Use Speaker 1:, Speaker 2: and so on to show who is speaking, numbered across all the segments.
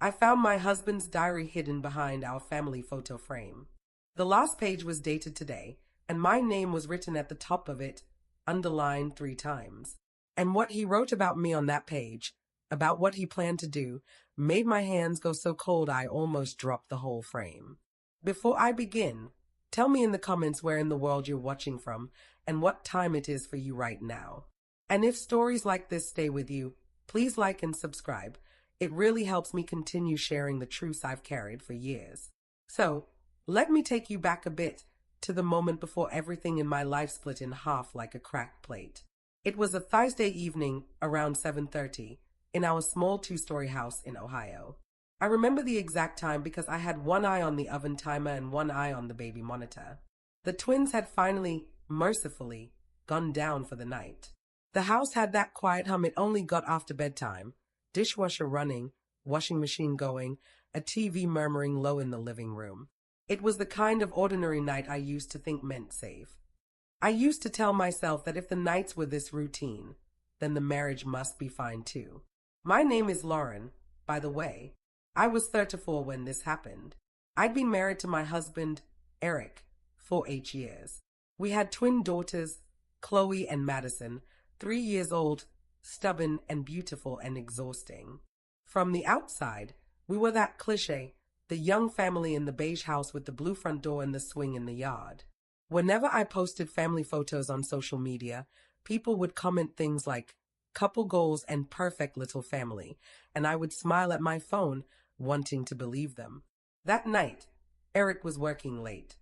Speaker 1: I found my husband's diary hidden behind our family photo frame. The last page was dated today, and my name was written at the top of it, underlined 3 times. And what he wrote about me on that page, about what he planned to do, made my hands go so cold I almost dropped the whole frame. Before I begin, tell me in the comments where in the world you're watching from and what time it is for you right now. And if stories like this stay with you, please like and subscribe. It really helps me continue sharing the truths I've carried for years. So, let me take you back a bit to the moment before everything in my life split in half like a cracked plate. It was a Thursday evening around 7:30 in our small 2-story house in Ohio. I remember the exact time because I had one eye on the oven timer and one eye on the baby monitor. The twins had finally, mercifully, gone down for the night. The house had that quiet hum it only got after bedtime. Dishwasher running, washing machine going, a TV murmuring low in the living room. It was the kind of ordinary night I used to think meant safe. I used to tell myself that if the nights were this routine, then the marriage must be fine too. My name is Lauren, by the way. I was 34 when this happened. I'd been married to my husband, Eric, for 8 years. We had twin daughters, Chloe and Madison, 3 years old, stubborn and beautiful and exhausting. From the outside, we were that cliché, the young family in the beige house with the blue front door and the swing in the yard. Whenever I posted family photos on social media, people would comment things like, couple goals and perfect little family, and I would smile at my phone, wanting to believe them. That night, Eric was working late.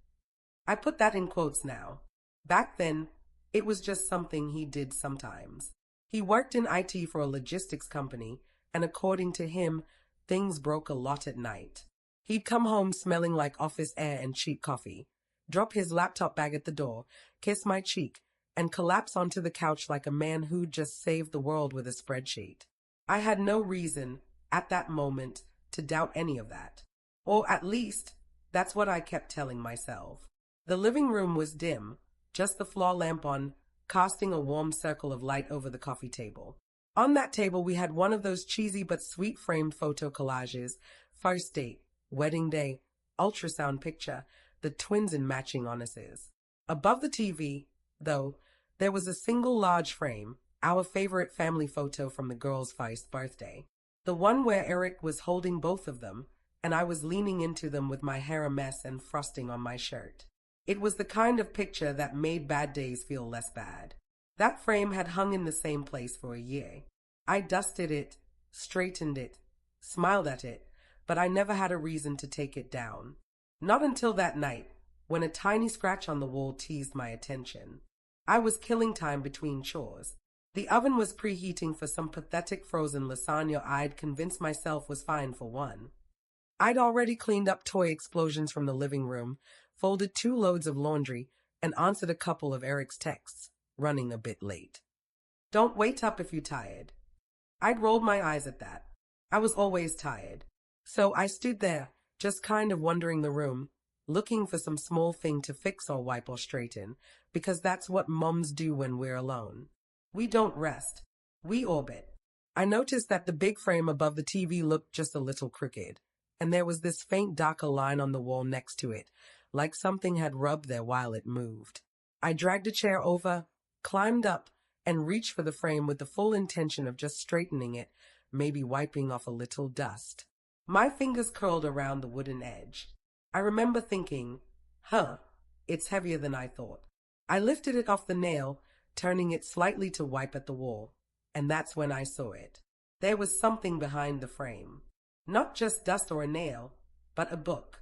Speaker 1: I put that in quotes now. Back then, it was just something he did sometimes. He worked in IT for a logistics company, and according to him, things broke a lot at night. He'd come home smelling like office air and cheap coffee, drop his laptop bag at the door, kiss my cheek, and collapse onto the couch like a man who'd just saved the world with a spreadsheet. I had no reason, at that moment, to doubt any of that. Or at least, that's what I kept telling myself. The living room was dim, just the floor lamp on, casting a warm circle of light over the coffee table. On that table we had one of those cheesy but sweet framed photo collages, first date, wedding day, ultrasound picture, the twins in matching harnesses. Above the TV, though, there was a single large frame, our favorite family photo from the girls' first birthday. The one where Eric was holding both of them, and I was leaning into them with my hair a mess and frosting on my shirt. It was the kind of picture that made bad days feel less bad. That frame had hung in the same place for a year. I dusted it, straightened it, smiled at it, but I never had a reason to take it down. Not until that night, when a tiny scratch on the wall teased my attention. I was killing time between chores. The oven was preheating for some pathetic frozen lasagna I'd convinced myself was fine for one. I'd already cleaned up toy explosions from the living room, folded 2 loads of laundry, and answered a couple of Eric's texts, running a bit late. Don't wait up if you're tired. I'd rolled my eyes at that. I was always tired. So I stood there, just kind of wandering the room, looking for some small thing to fix or wipe or straighten, because that's what moms do when we're alone. We don't rest. We orbit. I noticed that the big frame above the TV looked just a little crooked, and there was this faint darker line on the wall next to it, like something had rubbed there while it moved. I dragged a chair over, climbed up, and reached for the frame with the full intention of just straightening it, maybe wiping off a little dust. My fingers curled around the wooden edge. I remember thinking, it's heavier than I thought. I lifted it off the nail, turning it slightly to wipe at the wall, and that's when I saw it. There was something behind the frame. Not just dust or a nail, but a book.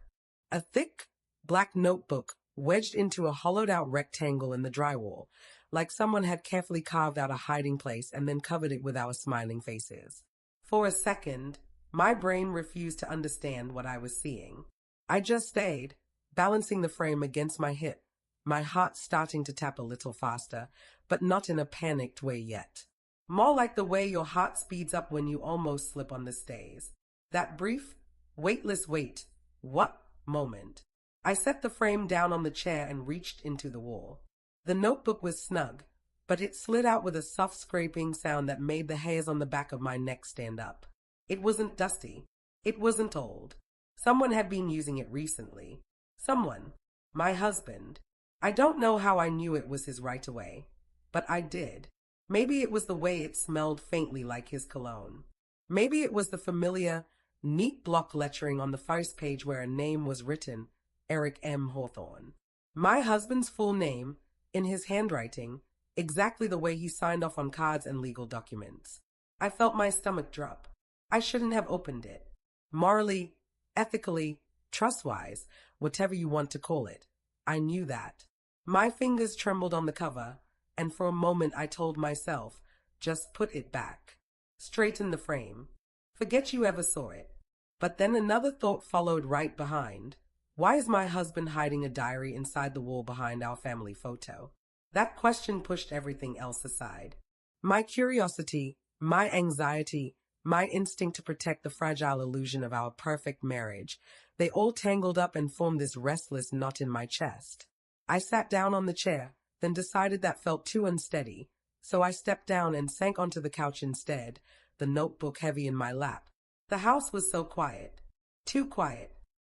Speaker 1: A thick, black notebook wedged into a hollowed-out rectangle in the drywall, like someone had carefully carved out a hiding place and then covered it with our smiling faces. For a second, my brain refused to understand what I was seeing. I just stayed, balancing the frame against my hip, my heart starting to tap a little faster, but not in a panicked way yet. More like the way your heart speeds up when you almost slip on the stairs. That brief, weightless wait, what moment. I set the frame down on the chair and reached into the wall. The notebook was snug, but it slid out with a soft scraping sound that made the hairs on the back of my neck stand up. It wasn't dusty. It wasn't old. Someone had been using it recently. Someone. My husband. I don't know how I knew it was his right away, but I did. Maybe it was the way it smelled faintly like his cologne. Maybe it was the familiar, neat block lettering on the first page where a name was written, Eric M. Hawthorne. My husband's full name, in his handwriting, exactly the way he signed off on cards and legal documents. I felt my stomach drop. I shouldn't have opened it. Morally, ethically, trust-wise, whatever you want to call it. I knew that. My fingers trembled on the cover, and for a moment I told myself, just put it back. Straighten the frame. Forget you ever saw it. But then another thought followed right behind. Why is my husband hiding a diary inside the wall behind our family photo? That question pushed everything else aside. My curiosity, my anxiety, my instinct to protect the fragile illusion of our perfect marriage, they all tangled up and formed this restless knot in my chest. I sat down on the chair, then decided that felt too unsteady, so I stepped down and sank onto the couch instead, the notebook heavy in my lap. The house was so quiet. Too quiet.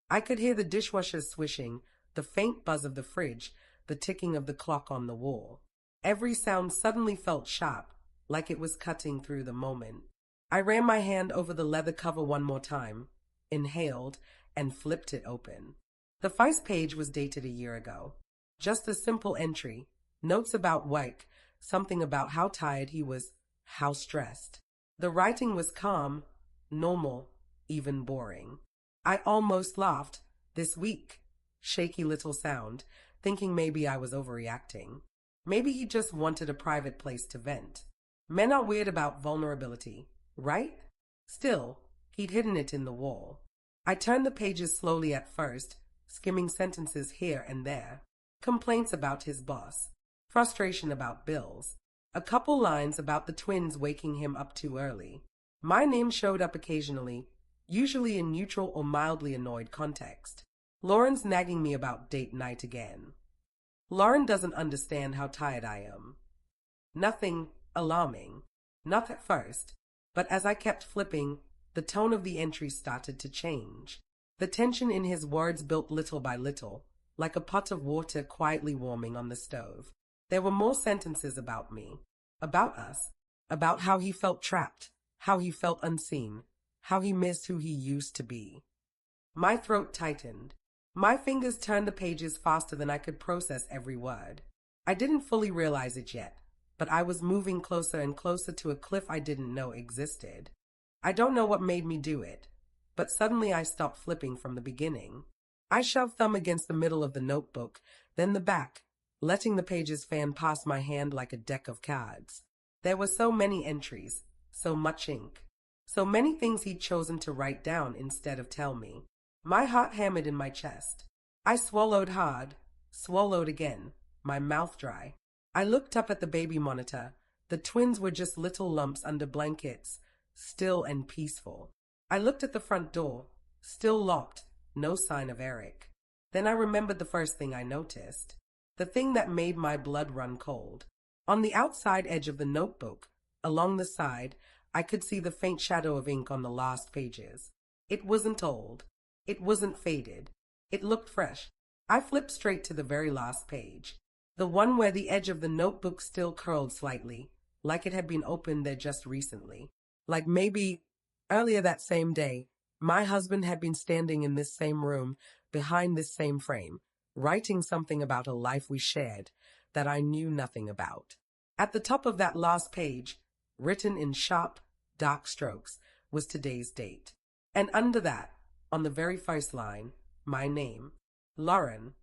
Speaker 1: I could hear the dishwasher swishing, the faint buzz of the fridge, the ticking of the clock on the wall. Every sound suddenly felt sharp, like it was cutting through the moment. I ran my hand over the leather cover one more time, inhaled, and flipped it open. The first page was dated a year ago. Just a simple entry, notes about Wyke, something about how tired he was, how stressed. The writing was calm, normal, even boring. I almost laughed. This weak, shaky little sound, thinking maybe I was overreacting. Maybe he just wanted a private place to vent. Men are weird about vulnerability, right? Still, he'd hidden it in the wall. I turned the pages slowly at first, skimming sentences here and there. Complaints about his boss, frustration about bills, a couple lines about the twins waking him up too early. My name showed up occasionally, usually in neutral or mildly annoyed context. Lauren's nagging me about date night again. Lauren doesn't understand how tired I am. Nothing alarming. Not at first, but as I kept flipping, the tone of the entry started to change. The tension in his words built little by little, like a pot of water quietly warming on the stove. There were more sentences about me, about us, about how he felt trapped, how he felt unseen, how he missed who he used to be. My throat tightened. My fingers turned the pages faster than I could process every word. I didn't fully realize it yet, but I was moving closer and closer to a cliff I didn't know existed. I don't know what made me do it, but suddenly I stopped flipping from the beginning. I shoved thumb against the middle of the notebook, then the back, letting the pages fan past my hand like a deck of cards. There were so many entries, so much ink. So many things he'd chosen to write down instead of tell me. My heart hammered in my chest. I swallowed hard, swallowed again, my mouth dry. I looked up at the baby monitor. The twins were just little lumps under blankets, still and peaceful. I looked at the front door, still locked, no sign of Eric. Then I remembered the first thing I noticed. The thing that made my blood run cold. On the outside edge of the notebook, along the side, I could see the faint shadow of ink on the last pages. It wasn't old. It wasn't faded. It looked fresh. I flipped straight to the very last page. The one where the edge of the notebook still curled slightly, like it had been opened there just recently. Like maybe, earlier that same day, my husband had been standing in this same room, behind this same frame, writing something about a life we shared that I knew nothing about. At the top of that last page, written in sharp, dark strokes, was today's date. And under that, on the very first line, my name, Lauren.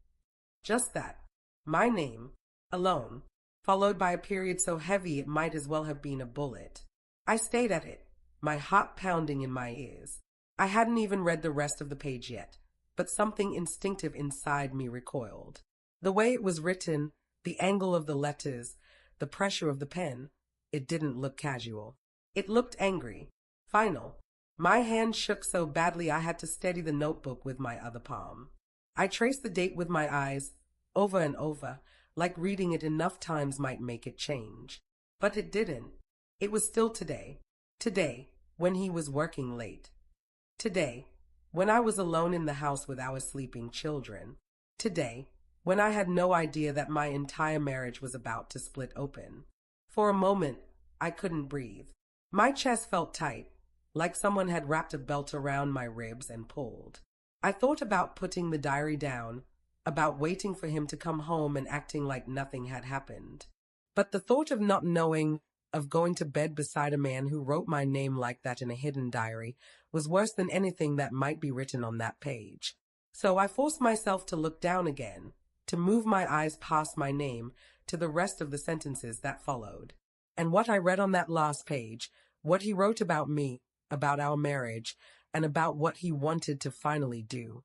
Speaker 1: Just that, my name, alone, followed by a period so heavy it might as well have been a bullet. I stayed at it, my heart pounding in my ears. I hadn't even read the rest of the page yet, but something instinctive inside me recoiled. The way it was written, the angle of the letters, the pressure of the pen, it didn't look casual. It looked angry, final. My hand shook so badly I had to steady the notebook with my other palm. I traced the date with my eyes, over and over, like reading it enough times might make it change. But it didn't. It was still today. Today, when he was working late. Today, when I was alone in the house with our sleeping children. Today, when I had no idea that my entire marriage was about to split open. For a moment, I couldn't breathe. My chest felt tight, like someone had wrapped a belt around my ribs and pulled. I thought about putting the diary down, about waiting for him to come home and acting like nothing had happened. But the thought of not knowing, of going to bed beside a man who wrote my name like that in a hidden diary, was worse than anything that might be written on that page. So I forced myself to look down again, to move my eyes past my name to the rest of the sentences that followed. And what I read on that last page, what he wrote about me, about our marriage, and about what he wanted to finally do.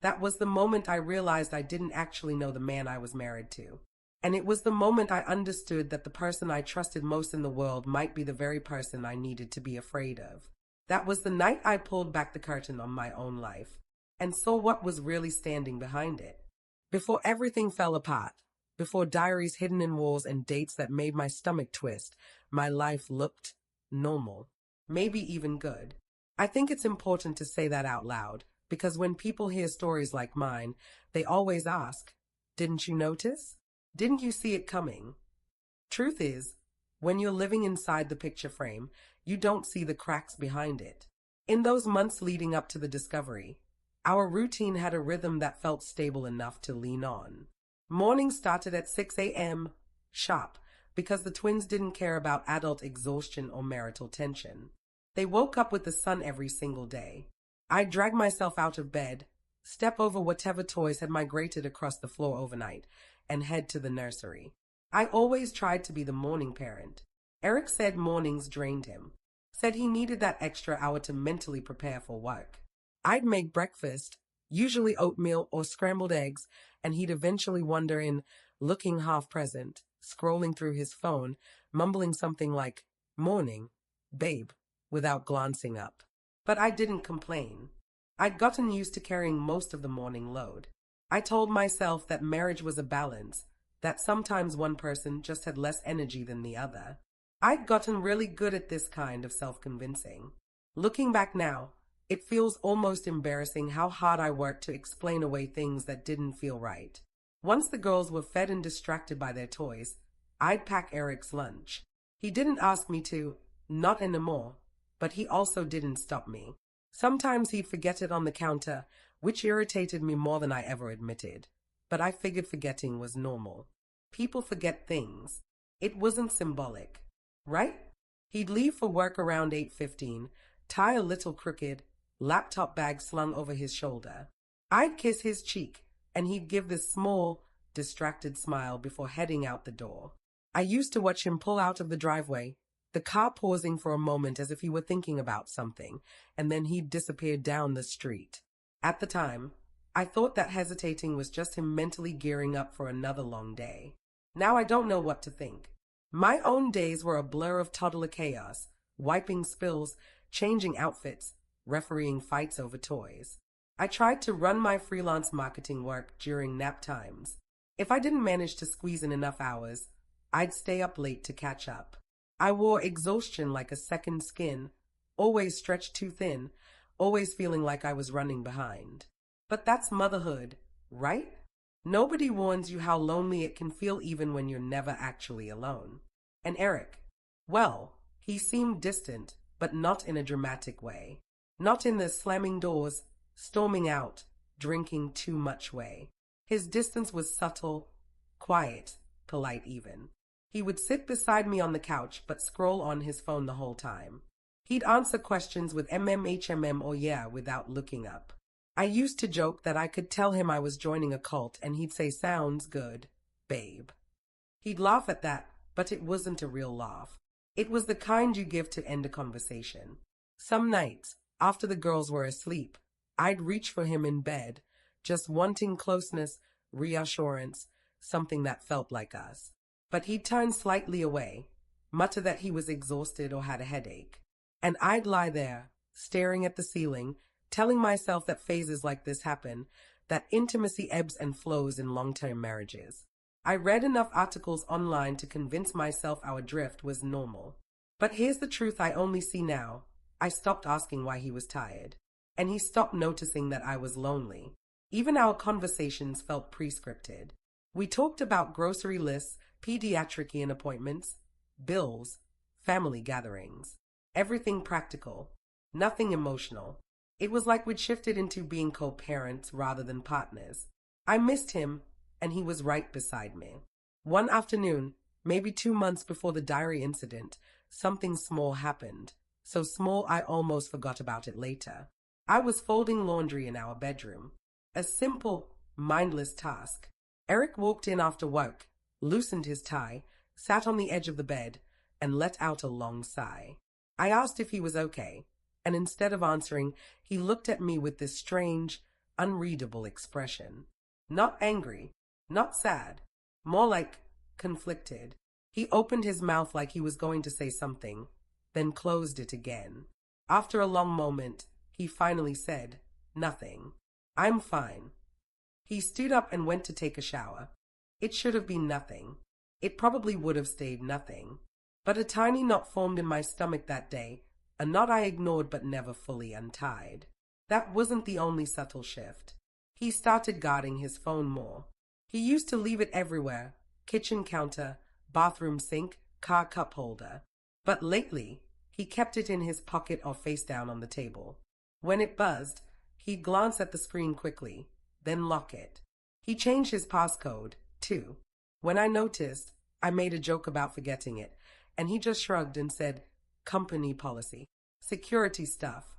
Speaker 1: That was the moment I realized I didn't actually know the man I was married to. And it was the moment I understood that the person I trusted most in the world might be the very person I needed to be afraid of. That was the night I pulled back the curtain on my own life and saw what was really standing behind it. Before everything fell apart, before diaries hidden in walls and dates that made my stomach twist, my life looked normal, maybe even good. I think it's important to say that out loud, because when people hear stories like mine, they always ask, "Didn't you notice? Didn't you see it coming?" Truth is, when you're living inside the picture frame, you don't see the cracks behind it. In those months leading up to the discovery, our routine had a rhythm that felt stable enough to lean on. Mornings started at 6 a.m. sharp, because the twins didn't care about adult exhaustion or marital tension. They woke up with the sun every single day. I'd drag myself out of bed, step over whatever toys had migrated across the floor overnight, and head to the nursery. I always tried to be the morning parent. Eric said mornings drained him, said he needed that extra hour to mentally prepare for work. I'd make breakfast, usually oatmeal or scrambled eggs, and he'd eventually wander in, looking half present, scrolling through his phone, mumbling something like, "Morning, babe," without glancing up. But I didn't complain. I'd gotten used to carrying most of the morning load. I told myself that marriage was a balance, that sometimes one person just had less energy than the other. I'd gotten really good at this kind of self-convincing. Looking back now, it feels almost embarrassing how hard I worked to explain away things that didn't feel right. Once the girls were fed and distracted by their toys, I'd pack Eric's lunch. He didn't ask me to, not anymore, but he also didn't stop me. Sometimes he'd forget it on the counter, which irritated me more than I ever admitted. But I figured forgetting was normal. People forget things. It wasn't symbolic, right? He'd leave for work around 8:15, tie a little crooked laptop bag slung over his shoulder. I'd kiss his cheek, and he'd give this small, distracted smile before heading out the door. I used to watch him pull out of the driveway, the car pausing for a moment as if he were thinking about something, and then he'd disappear down the street. At the time, I thought that hesitating was just him mentally gearing up for another long day. Now I don't know what to think. My own days were a blur of toddler chaos, wiping spills, changing outfits, refereeing fights over toys. I tried to run my freelance marketing work during nap times. If I didn't manage to squeeze in enough hours, I'd stay up late to catch up. I wore exhaustion like a second skin, always stretched too thin, always feeling like I was running behind. But that's motherhood, right? Nobody warns you how lonely it can feel even when you're never actually alone. And Eric, well, he seemed distant, but not in a dramatic way. Not in the slamming doors, storming out, drinking too much way. His distance was subtle, quiet, polite even. He would sit beside me on the couch but scroll on his phone the whole time. He'd answer questions with HMM or yeah without looking up. I used to joke that I could tell him I was joining a cult and he'd say, "Sounds good, babe." He'd laugh at that, but it wasn't a real laugh. It was the kind you give to end a conversation. Some nights, after the girls were asleep, I'd reach for him in bed, just wanting closeness, reassurance, something that felt like us. But he'd turn slightly away, mutter that he was exhausted or had a headache. And I'd lie there, staring at the ceiling, telling myself that phases like this happen, that intimacy ebbs and flows in long-term marriages. I read enough articles online to convince myself our drift was normal. But here's the truth I only see now. I stopped asking why he was tired. and he stopped noticing that I was lonely. Even our conversations felt pre-scripted. We talked about grocery lists, pediatrician appointments, bills, family gatherings. Everything practical, nothing emotional. It was like we'd shifted into being co-parents rather than partners. I missed him, and he was right beside me. One afternoon, maybe 2 months before the diary incident, something small happened. So small I almost forgot about it later. I was folding laundry in our bedroom. A simple, mindless task. Eric walked in after work, loosened his tie, sat on the edge of the bed, and let out a long sigh. I asked if he was okay, and instead of answering, he looked at me with this strange, unreadable expression. Not angry, not sad, more like conflicted. He opened his mouth like he was going to say something, then closed it again. After a long moment, he finally said, "Nothing. I'm fine." He stood up and went to take a shower. It should have been nothing. It probably would have stayed nothing. But a tiny knot formed in my stomach that day, a knot I ignored but never fully untied. That wasn't the only subtle shift. He started guarding his phone more. He used to leave it everywhere, kitchen counter, bathroom sink, car cup holder. But lately, he kept it in his pocket or face down on the table. When it buzzed, he'd glance at the screen quickly, then lock it. He changed his passcode, too. When I noticed, I made a joke about forgetting it, and he just shrugged and said, "Company policy. Security stuff."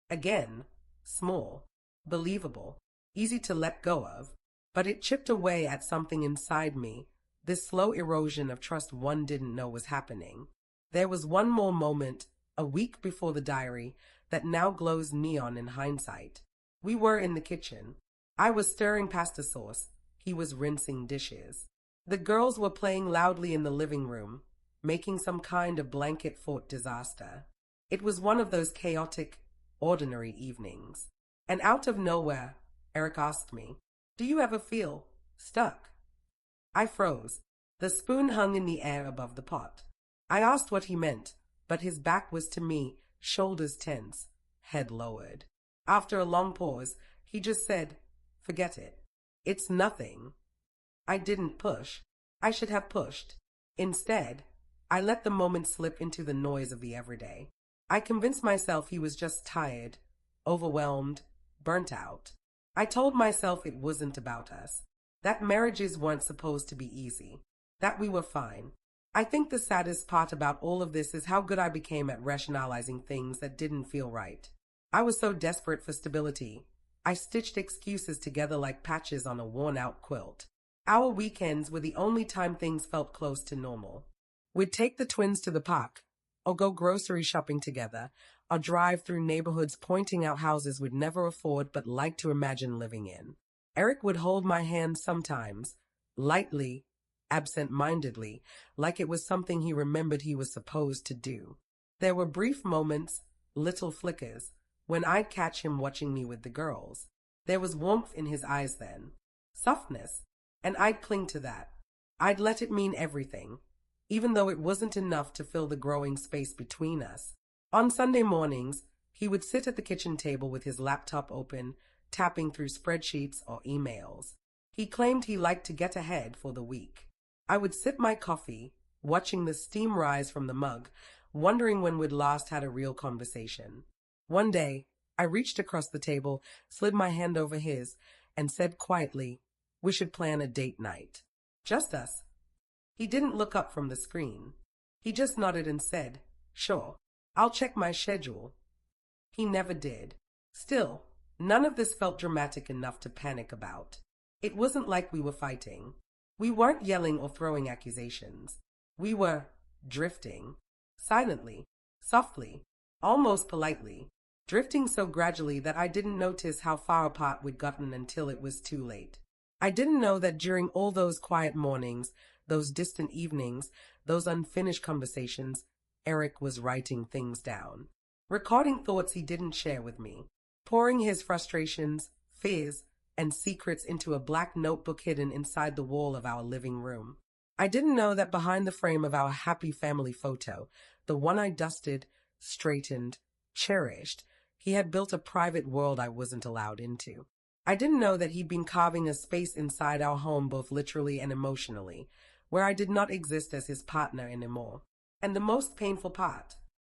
Speaker 1: Again, small, believable, easy to let go of, but it chipped away at something inside me, this slow erosion of trust one didn't know was happening. There was one more moment, a week before the diary, that now glows neon in hindsight. We were in the kitchen. I was stirring pasta sauce. He was rinsing dishes. The girls were playing loudly in the living room, making some kind of blanket fort disaster. It was one of those chaotic, ordinary evenings. And out of nowhere, Eric asked me, "Do you ever feel stuck?" I froze. The spoon hung in the air above the pot. I asked what he meant, but his back was to me, shoulders tense, head lowered. After a long pause, he just said, "Forget it. It's nothing." I didn't push. I should have pushed. Instead, I let the moment slip into the noise of the everyday. I convinced myself he was just tired, overwhelmed, burnt out. I told myself it wasn't about us, that marriages weren't supposed to be easy, that we were fine. I think the saddest part about all of this is how good I became at rationalizing things that didn't feel right. I was so desperate for stability. I stitched excuses together like patches on a worn-out quilt. Our weekends were the only time things felt close to normal. We'd take the twins to the park, or go grocery shopping together, or drive through neighborhoods pointing out houses we'd never afford but like to imagine living in. Eric would hold my hand sometimes, lightly, absent-mindedly, like it was something he remembered he was supposed to do. There were brief moments, little flickers, when I'd catch him watching me with the girls. There was warmth in his eyes then, softness, and I'd cling to that. I'd let it mean everything, even though it wasn't enough to fill the growing space between us. On Sunday mornings, he would sit at the kitchen table with his laptop open, tapping through spreadsheets or emails. He claimed he liked to get ahead for the week. I would sip my coffee, watching the steam rise from the mug, wondering when we'd last had a real conversation. One day, I reached across the table, slid my hand over his, and said quietly, "We should plan a date night. Just us." He didn't look up from the screen. He just nodded and said, "Sure, I'll check my schedule." He never did. Still, none of this felt dramatic enough to panic about. It wasn't like we were fighting. We weren't yelling or throwing accusations. We were drifting, silently, softly, almost politely, drifting so gradually that I didn't notice how far apart we'd gotten until it was too late. I didn't know that during all those quiet mornings, those distant evenings, those unfinished conversations, Eric was writing things down, recording thoughts he didn't share with me, pouring his frustrations, fears, and secrets into a black notebook hidden inside the wall of our living room. I didn't know that behind the frame of our happy family photo, the one I dusted, straightened, cherished, He had built a private world I wasn't allowed into. I didn't know that he'd been carving a space inside our home both literally and emotionally, where I did not exist as his partner anymore. And the most painful part,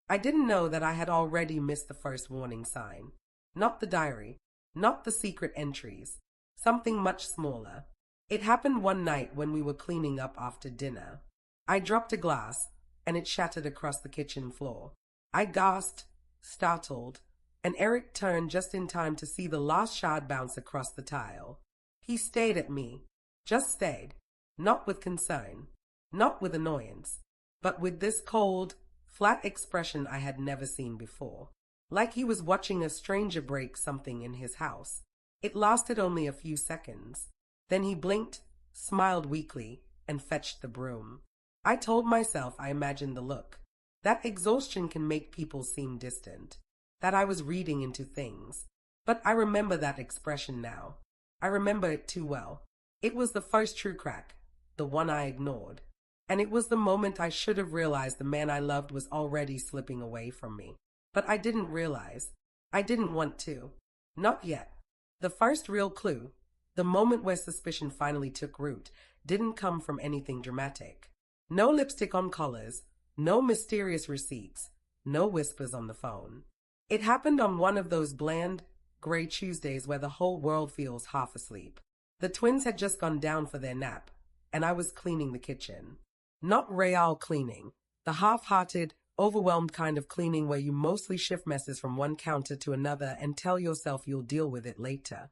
Speaker 1: I didn't know that I had already missed the first warning sign. Not the diary, not the secret entries, something much smaller. It happened one night when we were cleaning up after dinner. I dropped a glass, and it shattered across the kitchen floor. I gasped, startled, and Eric turned just in time to see the last shard bounce across the tile. He stared at me, just stared, not with concern, not with annoyance, but with this cold, flat expression I had never seen before, like he was watching a stranger break something in his house. It lasted only a few seconds. Then he blinked, smiled weakly, and fetched the broom. I told myself I imagined the look. That exhaustion can make people seem distant, that I was reading into things. But I remember that expression now. I remember it too well. It was the first true crack, the one I ignored. And it was the moment I should have realized the man I loved was already slipping away from me. But I didn't realize. I didn't want to. Not yet. The first real clue, the moment where suspicion finally took root, didn't come from anything dramatic. No lipstick on collars, no mysterious receipts, no whispers on the phone. It happened on one of those bland, gray Tuesdays where the whole world feels half asleep. The twins had just gone down for their nap, and I was cleaning the kitchen. Not real cleaning, the half-hearted, overwhelmed kind of cleaning where you mostly shift messes from one counter to another and tell yourself you'll deal with it later.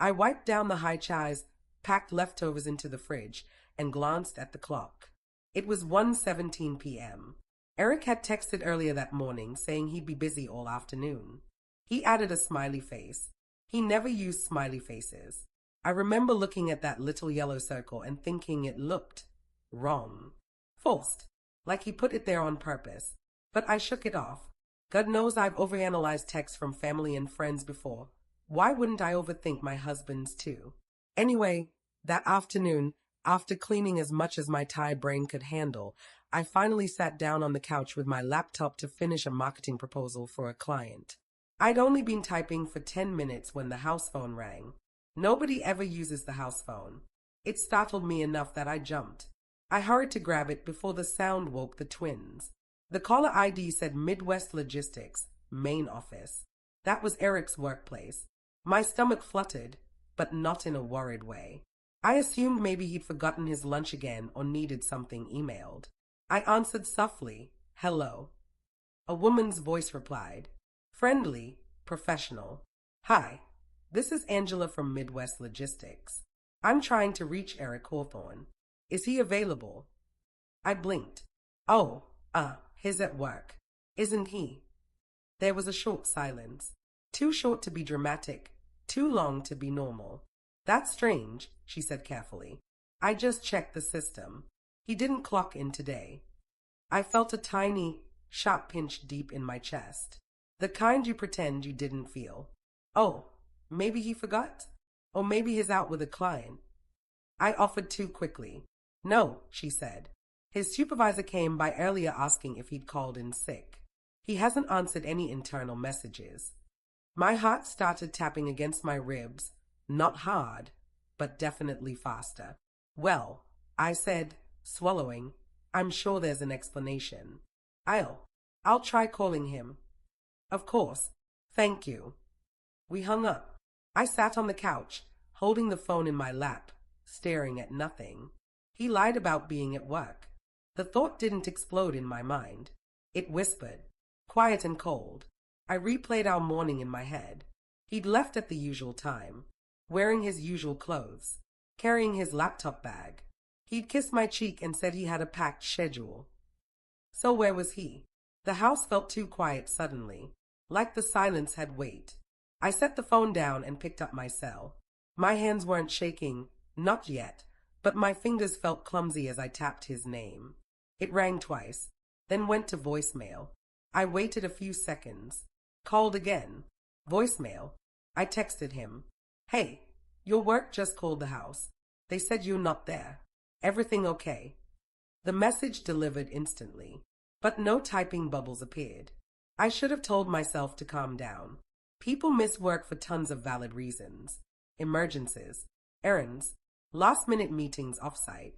Speaker 1: I wiped down the high chairs, packed leftovers into the fridge, and glanced at the clock. It was 1:17 p.m. Eric had texted earlier that morning saying he'd be busy all afternoon. He added a smiley face. He never used smiley faces. I remember looking at that little yellow circle and thinking it looked wrong. Forced, like he put it there on purpose. But I shook it off. God knows I've overanalyzed texts from family and friends before. Why wouldn't I overthink my husband's too? Anyway, that afternoon, after cleaning as much as my tired brain could handle, I finally sat down on the couch with my laptop to finish a marketing proposal for a client. I'd only been typing for 10 minutes when the house phone rang. Nobody ever uses the house phone. It startled me enough that I jumped. I hurried to grab it before the sound woke the twins. The caller ID said Midwest Logistics, main office. That was Eric's workplace. My stomach fluttered, but not in a worried way. I assumed maybe he'd forgotten his lunch again or needed something emailed. I answered softly, "Hello." A woman's voice replied, friendly, professional. "Hi, this is Angela from Midwest Logistics. I'm trying to reach Eric Hawthorne. Is he available?" I blinked. "Oh, he's at work. Isn't he?" There was a short silence. Too short to be dramatic, too long to be normal. "That's strange," she said carefully. "I just checked the system. He didn't clock in today." I felt a tiny, sharp pinch deep in my chest. The kind you pretend you didn't feel. Oh, maybe he forgot? Or maybe he's out with a client. I offered too quickly. "No," she said. "His supervisor came by earlier asking if he'd called in sick. He hasn't answered any internal messages." My heart started tapping against my ribs, not hard, but definitely faster. "Well," I said, swallowing, "I'm sure there's an explanation. I'll try calling him." "Of course. Thank you." We hung up. I sat on the couch, holding the phone in my lap, staring at nothing. He lied about being at work. The thought didn't explode in my mind. It whispered, quiet and cold. I replayed our morning in my head. He'd left at the usual time, wearing his usual clothes, carrying his laptop bag. He'd kissed my cheek and said he had a packed schedule. So where was he? The house felt too quiet suddenly, like the silence had weight. I set the phone down and picked up my cell. My hands weren't shaking, not yet, but my fingers felt clumsy as I tapped his name. It rang twice, then went to voicemail. I waited a few seconds. Called again. Voicemail. I texted him. "Hey, your work just called the house. They said you're not there. Everything okay?" The message delivered instantly, but no typing bubbles appeared. I should have told myself to calm down. People miss work for tons of valid reasons. Emergencies, errands, last-minute meetings offsite.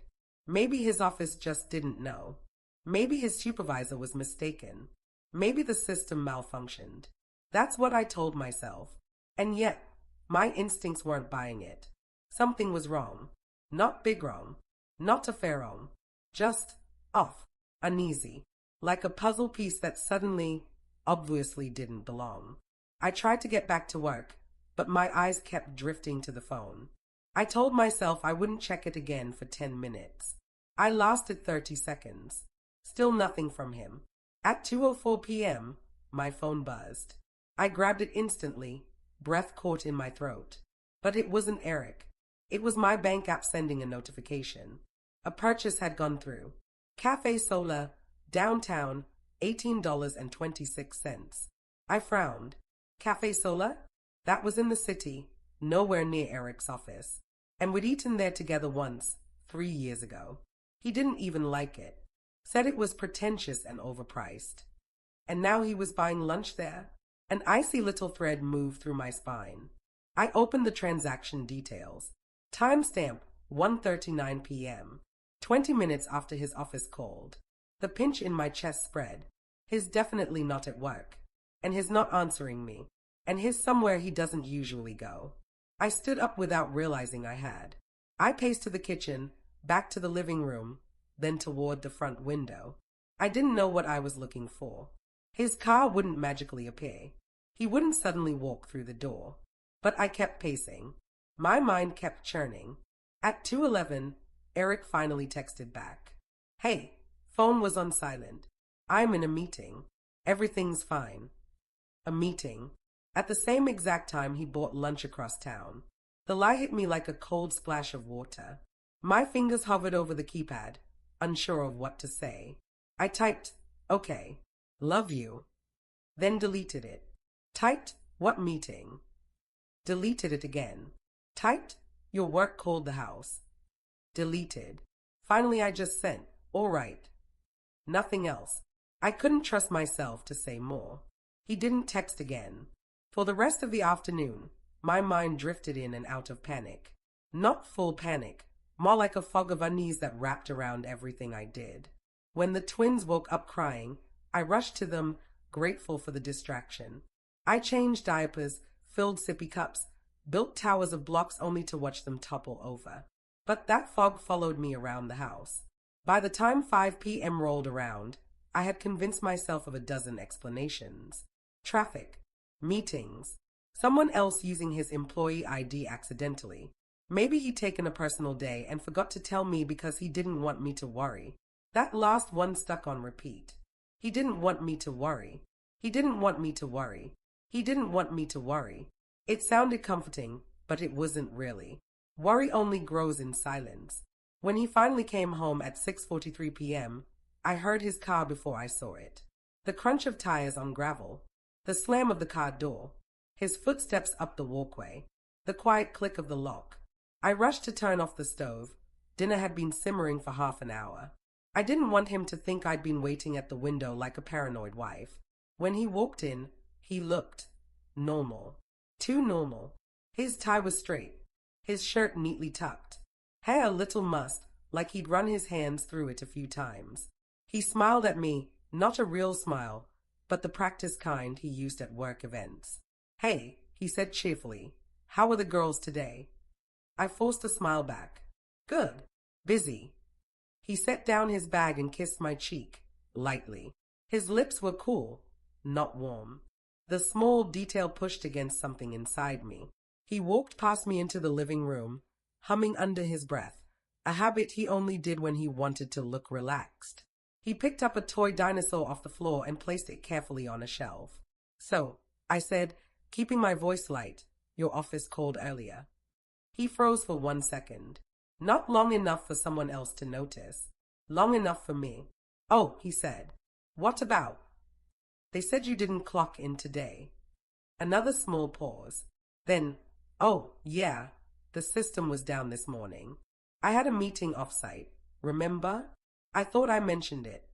Speaker 1: Maybe his office just didn't know. Maybe his supervisor was mistaken. Maybe the system malfunctioned. That's what I told myself. And yet, my instincts weren't buying it. Something was wrong. Not big wrong. Not a fair wrong. Just off. Uneasy. Like a puzzle piece that suddenly, obviously didn't belong. I tried to get back to work, but my eyes kept drifting to the phone. I told myself I wouldn't check it again for 10 minutes. I lasted 30 seconds. Still nothing from him. At 2:04 p.m., my phone buzzed. I grabbed it instantly, breath caught in my throat. But it wasn't Eric. It was my bank app sending a notification. A purchase had gone through. Cafe Sola, downtown, $18.26. I frowned. Cafe Sola? That was in the city, nowhere near Eric's office. And we'd eaten there together once, 3 years ago. He didn't even like it. Said it was pretentious and overpriced. And now he was buying lunch there? An icy little thread moved through my spine. I opened the transaction details. Timestamp 1:39 p.m. 20 minutes after his office called. The pinch in my chest spread. His definitely not at work. And his not answering me. And his somewhere he doesn't usually go. I stood up without realizing I had. I paced to the kitchen, back to the living room, then toward the front window. I didn't know what I was looking for. His car wouldn't magically appear. He wouldn't suddenly walk through the door. But I kept pacing. My mind kept churning. At 2:11, Eric finally texted back. Hey, phone was on silent. I'm in a meeting. Everything's fine. A meeting. At the same exact time he bought lunch across town. The lie hit me like a cold splash of water. My fingers hovered over the keypad, unsure of what to say. I typed, okay, love you. Then deleted it. Typed, what meeting? Deleted it again. Typed, your work called the house. Deleted. Finally I just sent, all right. Nothing else. I couldn't trust myself to say more. He didn't text again. For the rest of the afternoon, my mind drifted in and out of panic. Not full panic, more like a fog of unease that wrapped around everything I did. When the twins woke up crying, I rushed to them, grateful for the distraction. I changed diapers, filled sippy cups, built towers of blocks only to watch them topple over. But that fog followed me around the house. By the time 5 p.m. rolled around, I had convinced myself of a dozen explanations. Traffic, meetings, someone else using his employee ID accidentally. Maybe he'd taken a personal day and forgot to tell me because he didn't want me to worry. That last one stuck on repeat. He didn't want me to worry. He didn't want me to worry. He didn't want me to worry. It sounded comforting, but it wasn't really. Worry only grows in silence. When he finally came home at 6:43 p.m., I heard his car before I saw it. The crunch of tires on gravel. The slam of the car door. His footsteps up the walkway. The quiet click of the lock. I rushed to turn off the stove. Dinner had been simmering for half an hour. I didn't want him to think I'd been waiting at the window like a paranoid wife. When he walked in, he looked normal. Too normal. His tie was straight. His shirt neatly tucked. Hair a little mussed, like he'd run his hands through it a few times. He smiled at me, not a real smile, but the practice kind he used at work events. Hey, he said cheerfully, how are the girls today? I forced a smile back. Good. Busy. He set down his bag and kissed my cheek, lightly. His lips were cool, not warm. The small detail pushed against something inside me. He walked past me into the living room, humming under his breath, a habit he only did when he wanted to look relaxed. He picked up a toy dinosaur off the floor and placed it carefully on a shelf. So, I said, keeping my voice light, your office called earlier. He froze for 1 second. Not long enough for someone else to notice. Long enough for me. Oh, he said. What about? They said you didn't clock in today. Another small pause. Then, oh, yeah, the system was down this morning. I had a meeting off-site. Remember? I thought I mentioned it.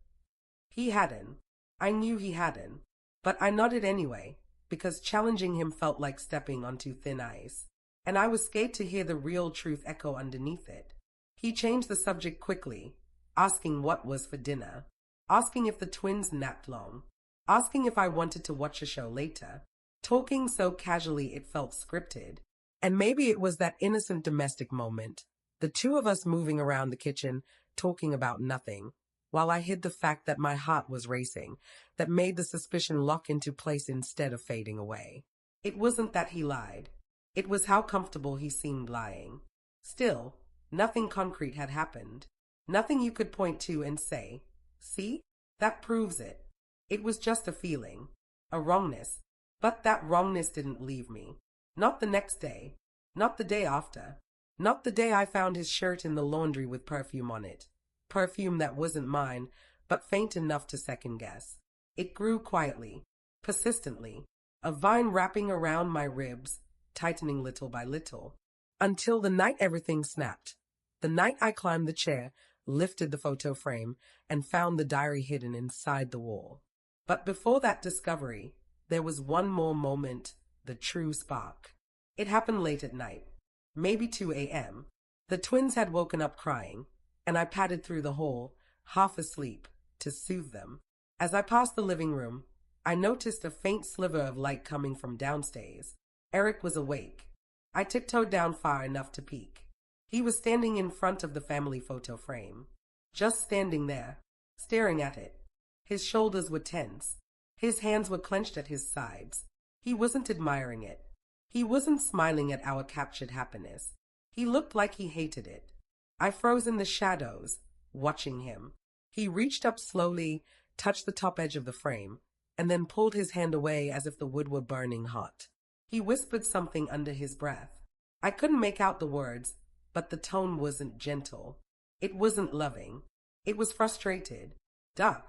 Speaker 1: He hadn't. I knew he hadn't. But I nodded anyway. because challenging him felt like stepping onto thin ice. And I was scared to hear the real truth echo underneath it. He changed the subject quickly, asking what was for dinner, asking if the twins napped long, asking if I wanted to watch a show later, talking so casually it felt scripted. And maybe it was that innocent domestic moment, the two of us moving around the kitchen, talking about nothing, while I hid the fact that my heart was racing, that made the suspicion lock into place instead of fading away. It wasn't that he lied. It was how comfortable he seemed lying. Still, nothing concrete had happened. Nothing you could point to and say, "See? That proves it." It was just a feeling, a wrongness. But that wrongness didn't leave me. Not the next day. Not the day after. Not the day I found his shirt in the laundry with perfume on it. Perfume that wasn't mine, but faint enough to second guess. It grew quietly, persistently, a vine wrapping around my ribs, tightening little by little, until the night everything snapped. The night I climbed the chair, lifted the photo frame, and found the diary hidden inside the wall. But before that discovery, there was one more moment, the true spark. It happened late at night, maybe 2 a.m. The twins had woken up crying, and I padded through the hall, half asleep, to soothe them. As I passed the living room, I noticed a faint sliver of light coming from downstairs. Eric was awake. I tiptoed down far enough to peek. He was standing in front of the family photo frame, just standing there, staring at it. His shoulders were tense. His hands were clenched at his sides. He wasn't admiring it. He wasn't smiling at our captured happiness. He looked like he hated it. I froze in the shadows, watching him. He reached up slowly, touched the top edge of the frame, and then pulled his hand away as if the wood were burning hot. He whispered something under his breath. I couldn't make out the words, but the tone wasn't gentle. It wasn't loving. It was frustrated. Duh.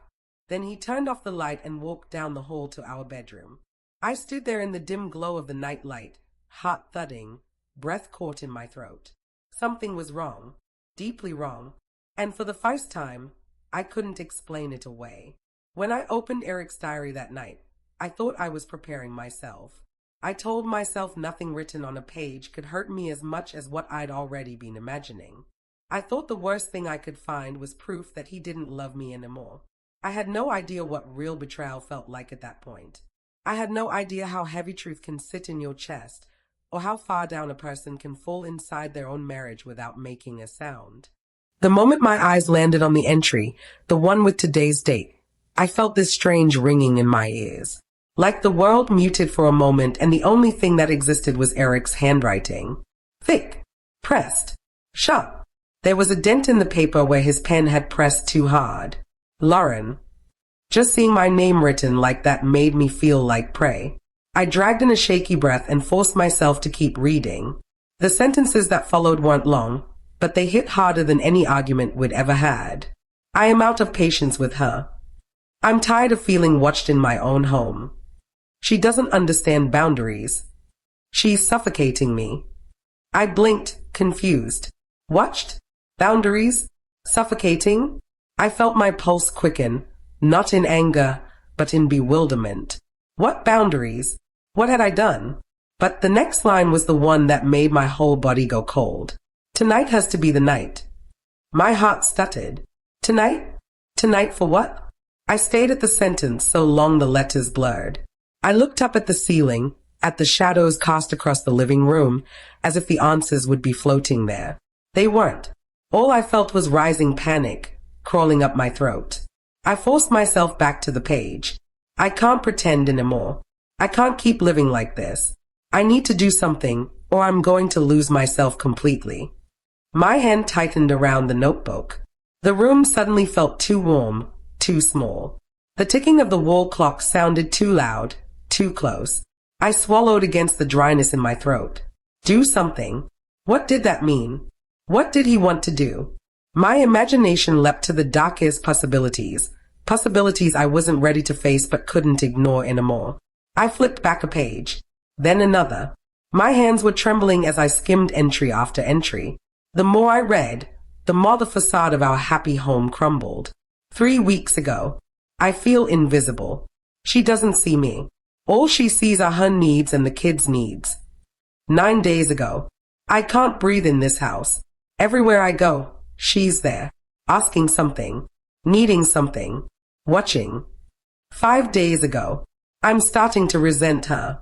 Speaker 1: Then he turned off the light and walked down the hall to our bedroom. I stood there in the dim glow of the night light, heart thudding, breath caught in my throat. Something was wrong, deeply wrong, and for the first time, I couldn't explain it away. When I opened Eric's diary that night, I thought I was preparing myself. I told myself nothing written on a page could hurt me as much as what I'd already been imagining. I thought the worst thing I could find was proof that he didn't love me anymore. I had no idea what real betrayal felt like at that point. I had no idea how heavy truth can sit in your chest, or how far down a person can fall inside their own marriage without making a sound. The moment my eyes landed on the entry, the one with today's date, I felt this strange ringing in my ears. Like the world muted for a moment and the only thing that existed was Eric's handwriting. Thick, pressed, sharp. There was a dent in the paper where his pen had pressed too hard. Lauren. Just seeing my name written like that made me feel like prey. I dragged in a shaky breath and forced myself to keep reading. The sentences that followed weren't long, but they hit harder than any argument we'd ever had. I am out of patience with her. I'm tired of feeling watched in my own home. She doesn't understand boundaries. She's suffocating me. I blinked, confused. Watched? Boundaries? Suffocating? I felt my pulse quicken, not in anger, but in bewilderment. What boundaries? What had I done? But the next line was the one that made my whole body go cold. Tonight has to be the night. My heart stuttered. Tonight? Tonight for what? I stayed at the sentence so long the letters blurred. I looked up at the ceiling, at the shadows cast across the living room, as if the answers would be floating there. They weren't. All I felt was rising panic, crawling up my throat. I forced myself back to the page. I can't pretend anymore. I can't keep living like this. I need to do something, or I'm going to lose myself completely. My hand tightened around the notebook. The room suddenly felt too warm, too small. The ticking of the wall clock sounded too loud, too close. I swallowed against the dryness in my throat. Do something. What did that mean? What did he want to do? My imagination leapt to the darkest possibilities. Possibilities I wasn't ready to face but couldn't ignore anymore. I flipped back a page, then another. My hands were trembling as I skimmed entry after entry. The more I read, the more the facade of our happy home crumbled. 3 weeks ago. I feel invisible. She doesn't see me. All she sees are her needs and the kids' needs. 9 days ago. I can't breathe in this house. Everywhere I go, she's there, asking something, needing something, watching. 5 days ago. I'm starting to resent her.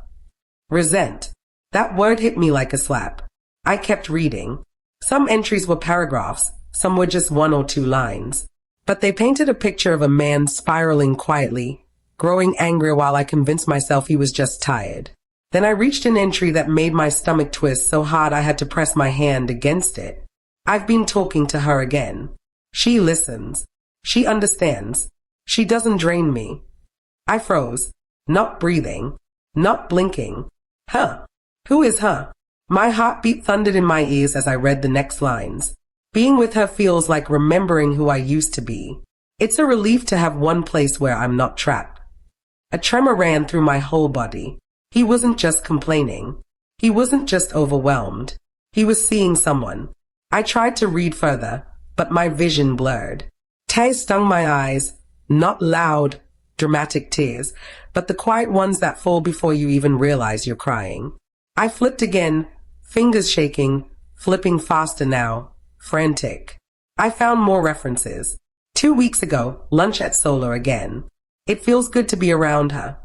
Speaker 1: Resent. That word hit me like a slap. I kept reading. Some entries were paragraphs, some were just 1 or 2 lines. But they painted a picture of a man spiraling quietly, growing angrier while I convinced myself he was just tired. Then I reached an entry that made my stomach twist so hard I had to press my hand against it. I've been talking to her again. She listens. She understands. She doesn't drain me. I froze, not breathing, not blinking. Huh? Who is her? My heartbeat thundered in my ears as I read the next lines. Being with her feels like remembering who I used to be. It's a relief to have one place where I'm not trapped. A tremor ran through my whole body. He wasn't just complaining. He wasn't just overwhelmed. He was seeing someone. I tried to read further, but my vision blurred. Tears stung my eyes, not loud, dramatic tears, but the quiet ones that fall before you even realize you're crying. I flipped again, fingers shaking, flipping faster now, frantic. I found more references. 2 weeks ago, lunch at Solar again. It feels good to be around her.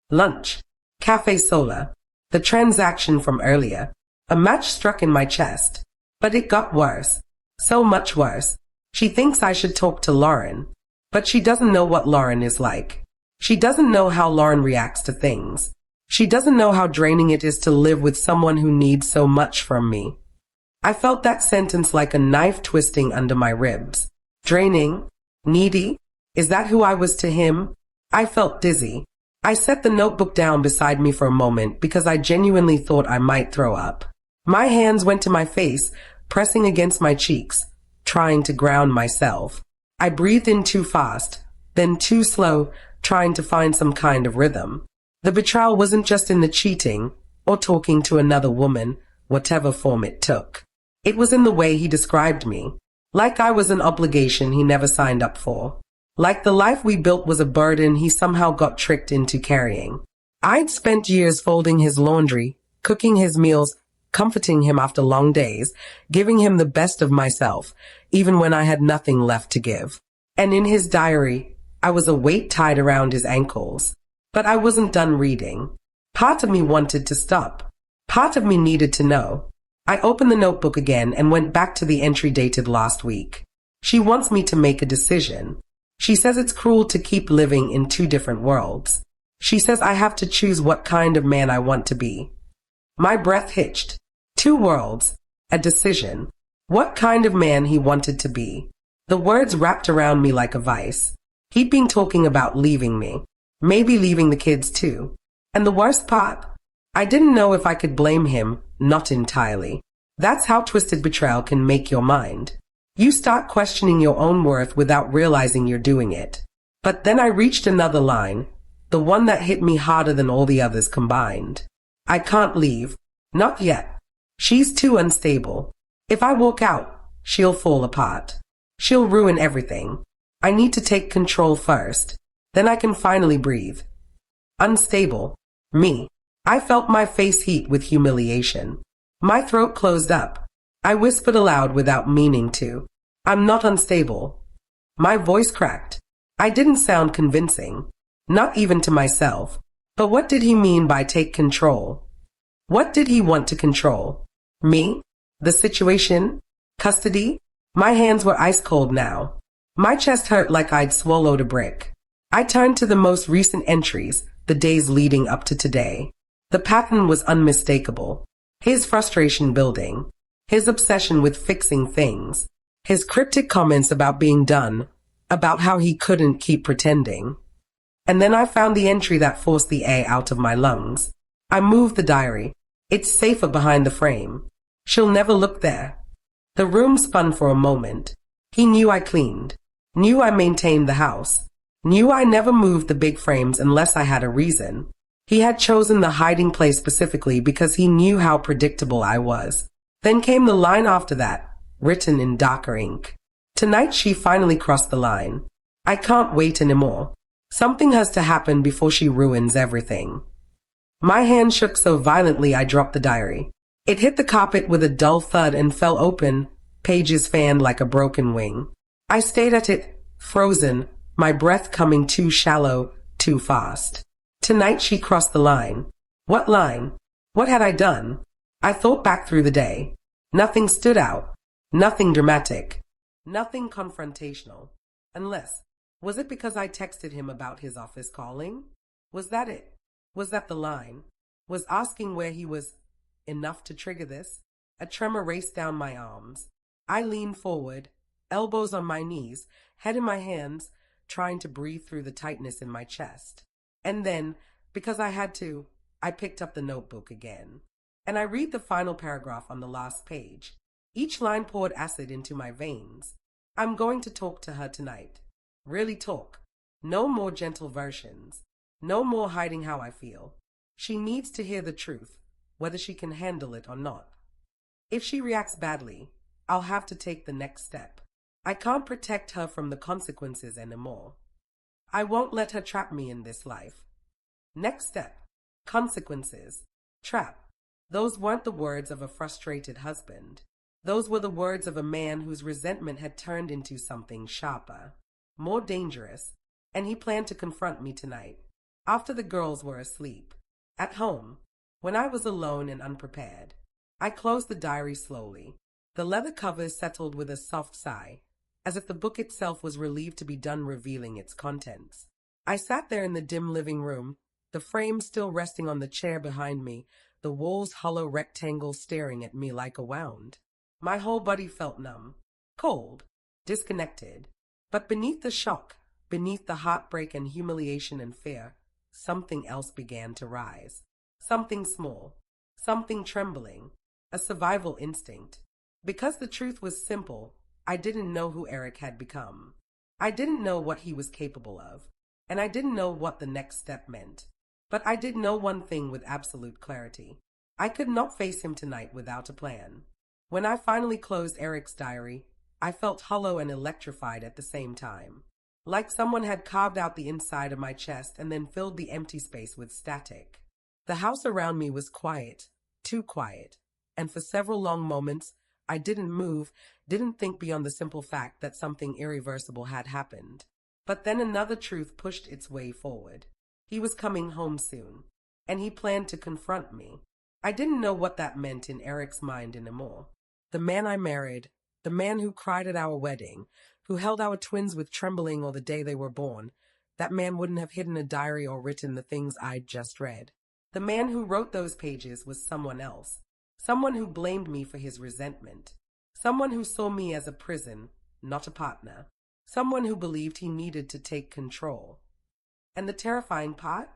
Speaker 1: Lunch. Cafe Solar. The transaction from earlier. A match struck in my chest. But it got worse. So much worse. She thinks I should talk to Lauren. But she doesn't know what Lauren is like. She doesn't know how Lauren reacts to things. She doesn't know how draining it is to live with someone who needs so much from me. I felt that sentence like a knife twisting under my ribs. Draining? Needy? Is that who I was to him? I felt dizzy. I set the notebook down beside me for a moment because I genuinely thought I might throw up. My hands went to my face, pressing against my cheeks, trying to ground myself. I breathed in too fast, then too slow, trying to find some kind of rhythm. The betrayal wasn't just in the cheating or talking to another woman, whatever form it took. It was in the way he described me, like I was an obligation he never signed up for. Like the life we built was a burden he somehow got tricked into carrying. I'd spent years folding his laundry, cooking his meals, comforting him after long days, giving him the best of myself, even when I had nothing left to give. And in his diary, I was a weight tied around his ankles. But I wasn't done reading. Part of me wanted to stop. Part of me needed to know. I opened the notebook again and went back to the entry dated last week. She wants me to make a decision. She says it's cruel to keep living in 2 different worlds. She says I have to choose what kind of man I want to be. My breath hitched. 2 worlds. A decision. What kind of man he wanted to be. The words wrapped around me like a vice. He'd been talking about leaving me. Maybe leaving the kids too. And the worst part? I didn't know if I could blame him, not entirely. That's how twisted betrayal can make your mind. You start questioning your own worth without realizing you're doing it. But then I reached another line, the one that hit me harder than all the others combined. I can't leave. Not yet. She's too unstable. If I walk out, she'll fall apart. She'll ruin everything. I need to take control first. Then I can finally breathe. Unstable. Me. I felt my face heat with humiliation. My throat closed up. I whispered aloud without meaning to. I'm not unstable. My voice cracked. I didn't sound convincing. Not even to myself. But what did he mean by take control? What did he want to control? Me? The situation? Custody? My hands were ice cold now. My chest hurt like I'd swallowed a brick. I turned to the most recent entries, the days leading up to today. The pattern was unmistakable. His frustration building. His obsession with fixing things. His cryptic comments about being done. About how he couldn't keep pretending. And then I found the entry that forced the air out of my lungs. I moved the diary. It's safer behind the frame. She'll never look there. The room spun for a moment. He knew I cleaned. Knew I maintained the house. Knew I never moved the big frames unless I had a reason. He had chosen the hiding place specifically because he knew how predictable I was. Then came the line after that, written in darker ink. Tonight she finally crossed the line. I can't wait anymore. Something has to happen before she ruins everything. My hand shook so violently I dropped the diary. It hit the carpet with a dull thud and fell open, pages fanned like a broken wing. I stayed at it, frozen, my breath coming too shallow, too fast. Tonight she crossed the line. What line? What had I done? I thought back through the day. Nothing stood out. Nothing dramatic. Nothing confrontational. Unless, was it because I texted him about his office calling? Was that it? Was that the line? Was asking where he was enough to trigger this? A tremor raced down my arms. I leaned forward, elbows on my knees, head in my hands, trying to breathe through the tightness in my chest. And then, because I had to, I picked up the notebook again. And I read the final paragraph on the last page. Each line poured acid into my veins. I'm going to talk to her tonight. Really talk. No more gentle versions. No more hiding how I feel. She needs to hear the truth, whether she can handle it or not. If she reacts badly, I'll have to take the next step. I can't protect her from the consequences anymore. I won't let her trap me in this life. Next step. Consequences. Trap. Those weren't the words of a frustrated husband. Those were the words of a man whose resentment had turned into something sharper, more dangerous, and he planned to confront me tonight, after the girls were asleep. At home, when I was alone and unprepared, I closed the diary slowly. The leather covers settled with a soft sigh, as if the book itself was relieved to be done revealing its contents. I sat there in the dim living room, the frame still resting on the chair behind me, the wall's hollow rectangle staring at me like a wound. My whole body felt numb, cold, disconnected. But beneath the shock, beneath the heartbreak and humiliation and fear, something else began to rise. Something small, something trembling, a survival instinct. Because the truth was simple, I didn't know who Eric had become. I didn't know what he was capable of, and I didn't know what the next step meant. But I did know one thing with absolute clarity. I could not face him tonight without a plan. When I finally closed Eric's diary, I felt hollow and electrified at the same time. Like someone had carved out the inside of my chest and then filled the empty space with static. The house around me was quiet, too quiet, and for several long moments, I didn't move, didn't think beyond the simple fact that something irreversible had happened. But then another truth pushed its way forward. He was coming home soon, and he planned to confront me. I didn't know what that meant in Eric's mind anymore. The man I married, the man who cried at our wedding, who held our twins with trembling or the day they were born, that man wouldn't have hidden a diary or written the things I'd just read. The man who wrote those pages was someone else, someone who blamed me for his resentment, someone who saw me as a prison, not a partner, someone who believed he needed to take control. And the terrifying part?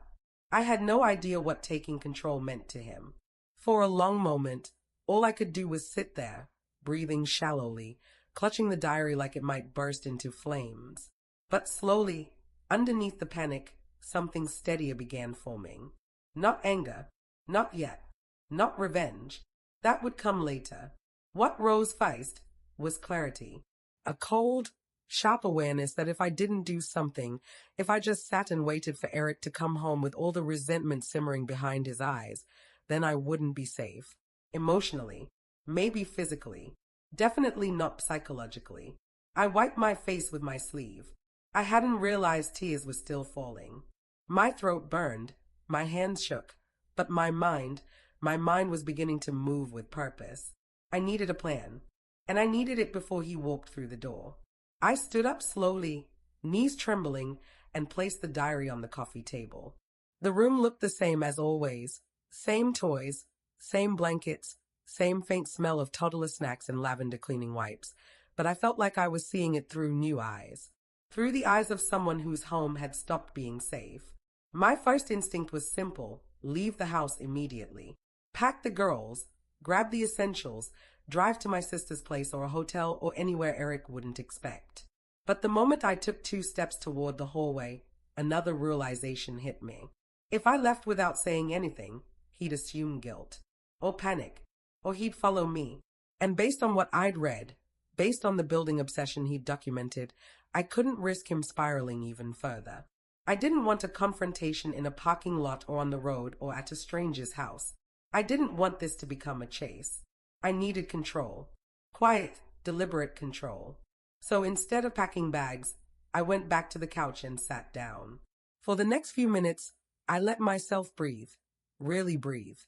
Speaker 1: I had no idea what taking control meant to him. For a long moment, all I could do was sit there, breathing shallowly, clutching the diary like it might burst into flames. But slowly, underneath the panic, something steadier began forming. Not anger, not yet, not revenge. That would come later. What rose first was clarity. A cold, sharp awareness that if I didn't do something, if I just sat and waited for Eric to come home with all the resentment simmering behind his eyes, then I wouldn't be safe. Emotionally, maybe physically, definitely not psychologically. I wiped my face with my sleeve. I hadn't realized tears were still falling. My throat burned, my hands shook, but my mind was beginning to move with purpose. I needed a plan, and I needed it before he walked through the door. I stood up slowly, knees trembling, and placed the diary on the coffee table. The room looked the same as always. Same toys, same blankets, same faint smell of toddler snacks and lavender cleaning wipes, but I felt like I was seeing it through new eyes. Through the eyes of someone whose home had stopped being safe. My first instinct was simple: leave the house immediately. Pack the girls, grab the essentials, drive to my sister's place or a hotel or anywhere Eric wouldn't expect. But the moment I took 2 steps toward the hallway, another realization hit me. If I left without saying anything, he'd assume guilt, or panic, or he'd follow me. And based on what I'd read, based on the building obsession he'd documented, I couldn't risk him spiraling even further. I didn't want a confrontation in a parking lot or on the road or at a stranger's house. I didn't want this to become a chase. I needed control. Quiet, deliberate control. So instead of packing bags, I went back to the couch and sat down. For the next few minutes, I let myself breathe. Really breathe.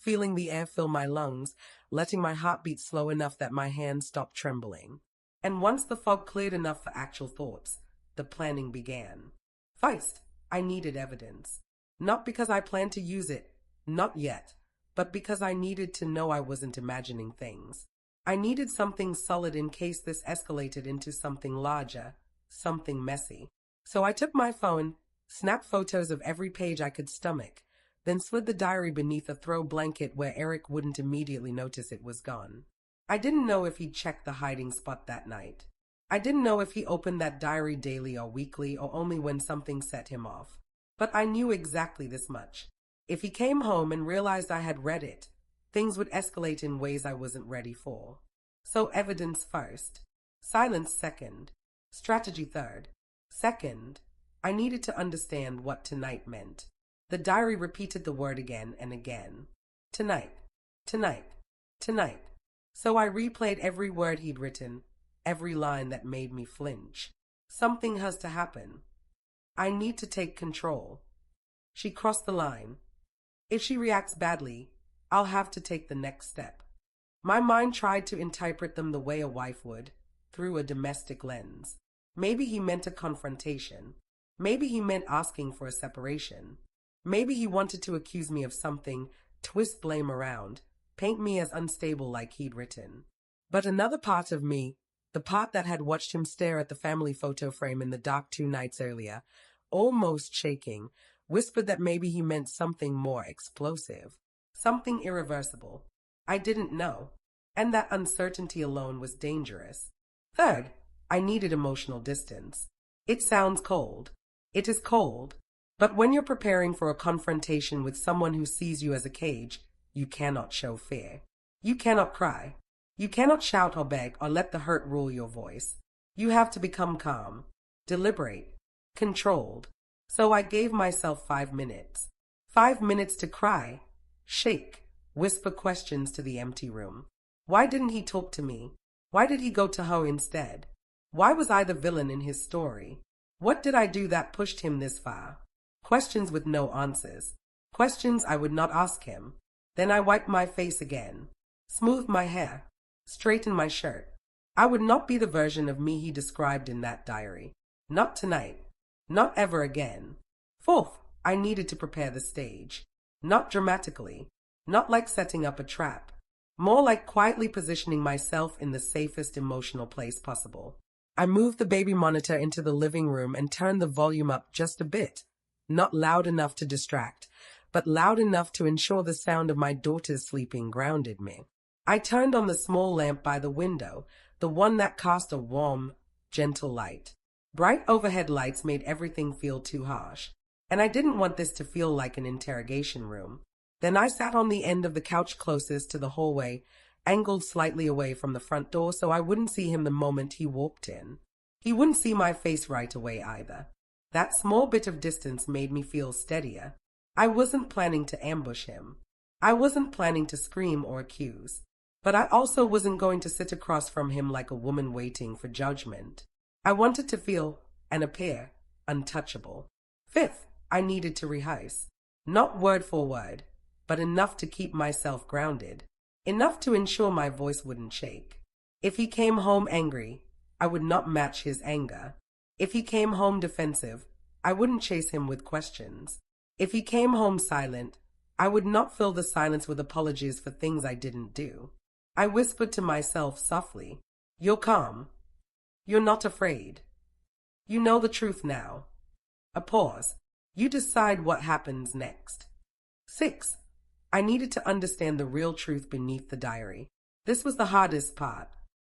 Speaker 1: Feeling the air fill my lungs, letting my heartbeat slow enough that my hands stopped trembling. And once the fog cleared enough for actual thoughts, the planning began. First, I needed evidence. Not because I planned to use it, not yet, but because I needed to know I wasn't imagining things. I needed something solid in case this escalated into something larger, something messy. So I took my phone, snapped photos of every page I could stomach, then slid the diary beneath a throw blanket where Eric wouldn't immediately notice it was gone. I didn't know if he'd checked the hiding spot that night. I didn't know if he opened that diary daily or weekly or only when something set him off. But I knew exactly this much. If he came home and realized I had read it, things would escalate in ways I wasn't ready for. So evidence first. Silence second. Strategy third. Second, I needed to understand what tonight meant. The diary repeated the word again and again. Tonight, tonight, tonight. So I replayed every word he'd written, every line that made me flinch. Something has to happen. I need to take control. She crossed the line. If she reacts badly, I'll have to take the next step. My mind tried to interpret them the way a wife would, through a domestic lens. Maybe he meant a confrontation. Maybe he meant asking for a separation. Maybe he wanted to accuse me of something, twist blame around, paint me as unstable like he'd written. But another part of me, the part that had watched him stare at the family photo frame in the dark 2 nights earlier, almost shaking, whispered that maybe he meant something more explosive, something irreversible. I didn't know, and that uncertainty alone was dangerous. Third, I needed emotional distance. It sounds cold. It is cold. But when you're preparing for a confrontation with someone who sees you as a cage, you cannot show fear. You cannot cry. You cannot shout or beg or let the hurt rule your voice. You have to become calm, deliberate, controlled. So I gave myself 5 minutes. 5 minutes to cry, shake, whisper questions to the empty room. Why didn't he talk to me? Why did he go to her instead? Why was I the villain in his story? What did I do that pushed him this far? Questions with no answers. Questions I would not ask him. Then I wiped my face again, smoothed my hair, straightened my shirt. I would not be the version of me he described in that diary. Not tonight. Not ever again. Fourth, I needed to prepare the stage. Not dramatically. Not like setting up a trap. More like quietly positioning myself in the safest emotional place possible. I moved the baby monitor into the living room and turned the volume up just a bit. Not loud enough to distract, but loud enough to ensure the sound of my daughter's sleeping grounded me. I turned on the small lamp by the window, the one that cast a warm, gentle light. Bright overhead lights made everything feel too harsh, and I didn't want this to feel like an interrogation room. Then I sat on the end of the couch closest to the hallway, angled slightly away from the front door so I wouldn't see him the moment he walked in. He wouldn't see my face right away either. That small bit of distance made me feel steadier. I wasn't planning to ambush him. I wasn't planning to scream or accuse. But I also wasn't going to sit across from him like a woman waiting for judgment. I wanted to feel and appear untouchable. Fifth, I needed to rehearse. Not word for word, but enough to keep myself grounded. Enough to ensure my voice wouldn't shake. If he came home angry, I would not match his anger. If he came home defensive, I wouldn't chase him with questions. If he came home silent, I would not fill the silence with apologies for things I didn't do. I whispered to myself softly, "You're calm. You're not afraid. You know the truth now." A pause. You decide what happens next. 6. I needed to understand the real truth beneath the diary. This was the hardest part,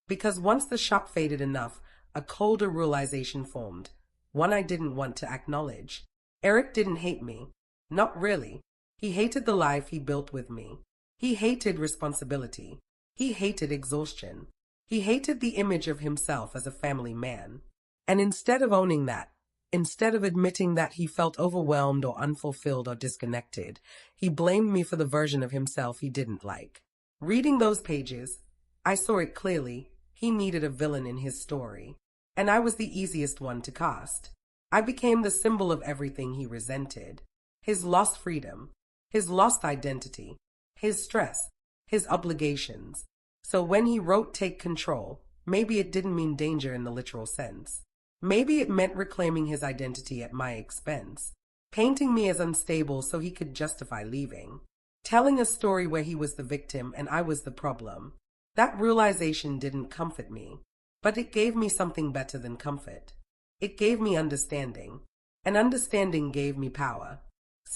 Speaker 1: because once the shock faded enough, a colder realization formed, one I didn't want to acknowledge. Eric didn't hate me. Not really. He hated the life he built with me. He hated responsibility. He hated exhaustion. He hated the image of himself as a family man. And instead of owning that, Instead of admitting that he felt overwhelmed or unfulfilled or disconnected, he blamed me for the version of himself he didn't like. Reading those pages, I saw it clearly. He needed a villain in his story, and I was the easiest one to cast. I became the symbol of everything he resented: his lost freedom, his lost identity, his stress, his obligations. So when he wrote "take control," maybe it didn't mean danger in the literal sense. Maybe it meant reclaiming his identity at my expense, painting me as unstable so he could justify leaving, telling a story where he was the victim and I was the problem. That realization didn't comfort me, but it gave me something better than comfort. It gave me understanding, and understanding gave me power.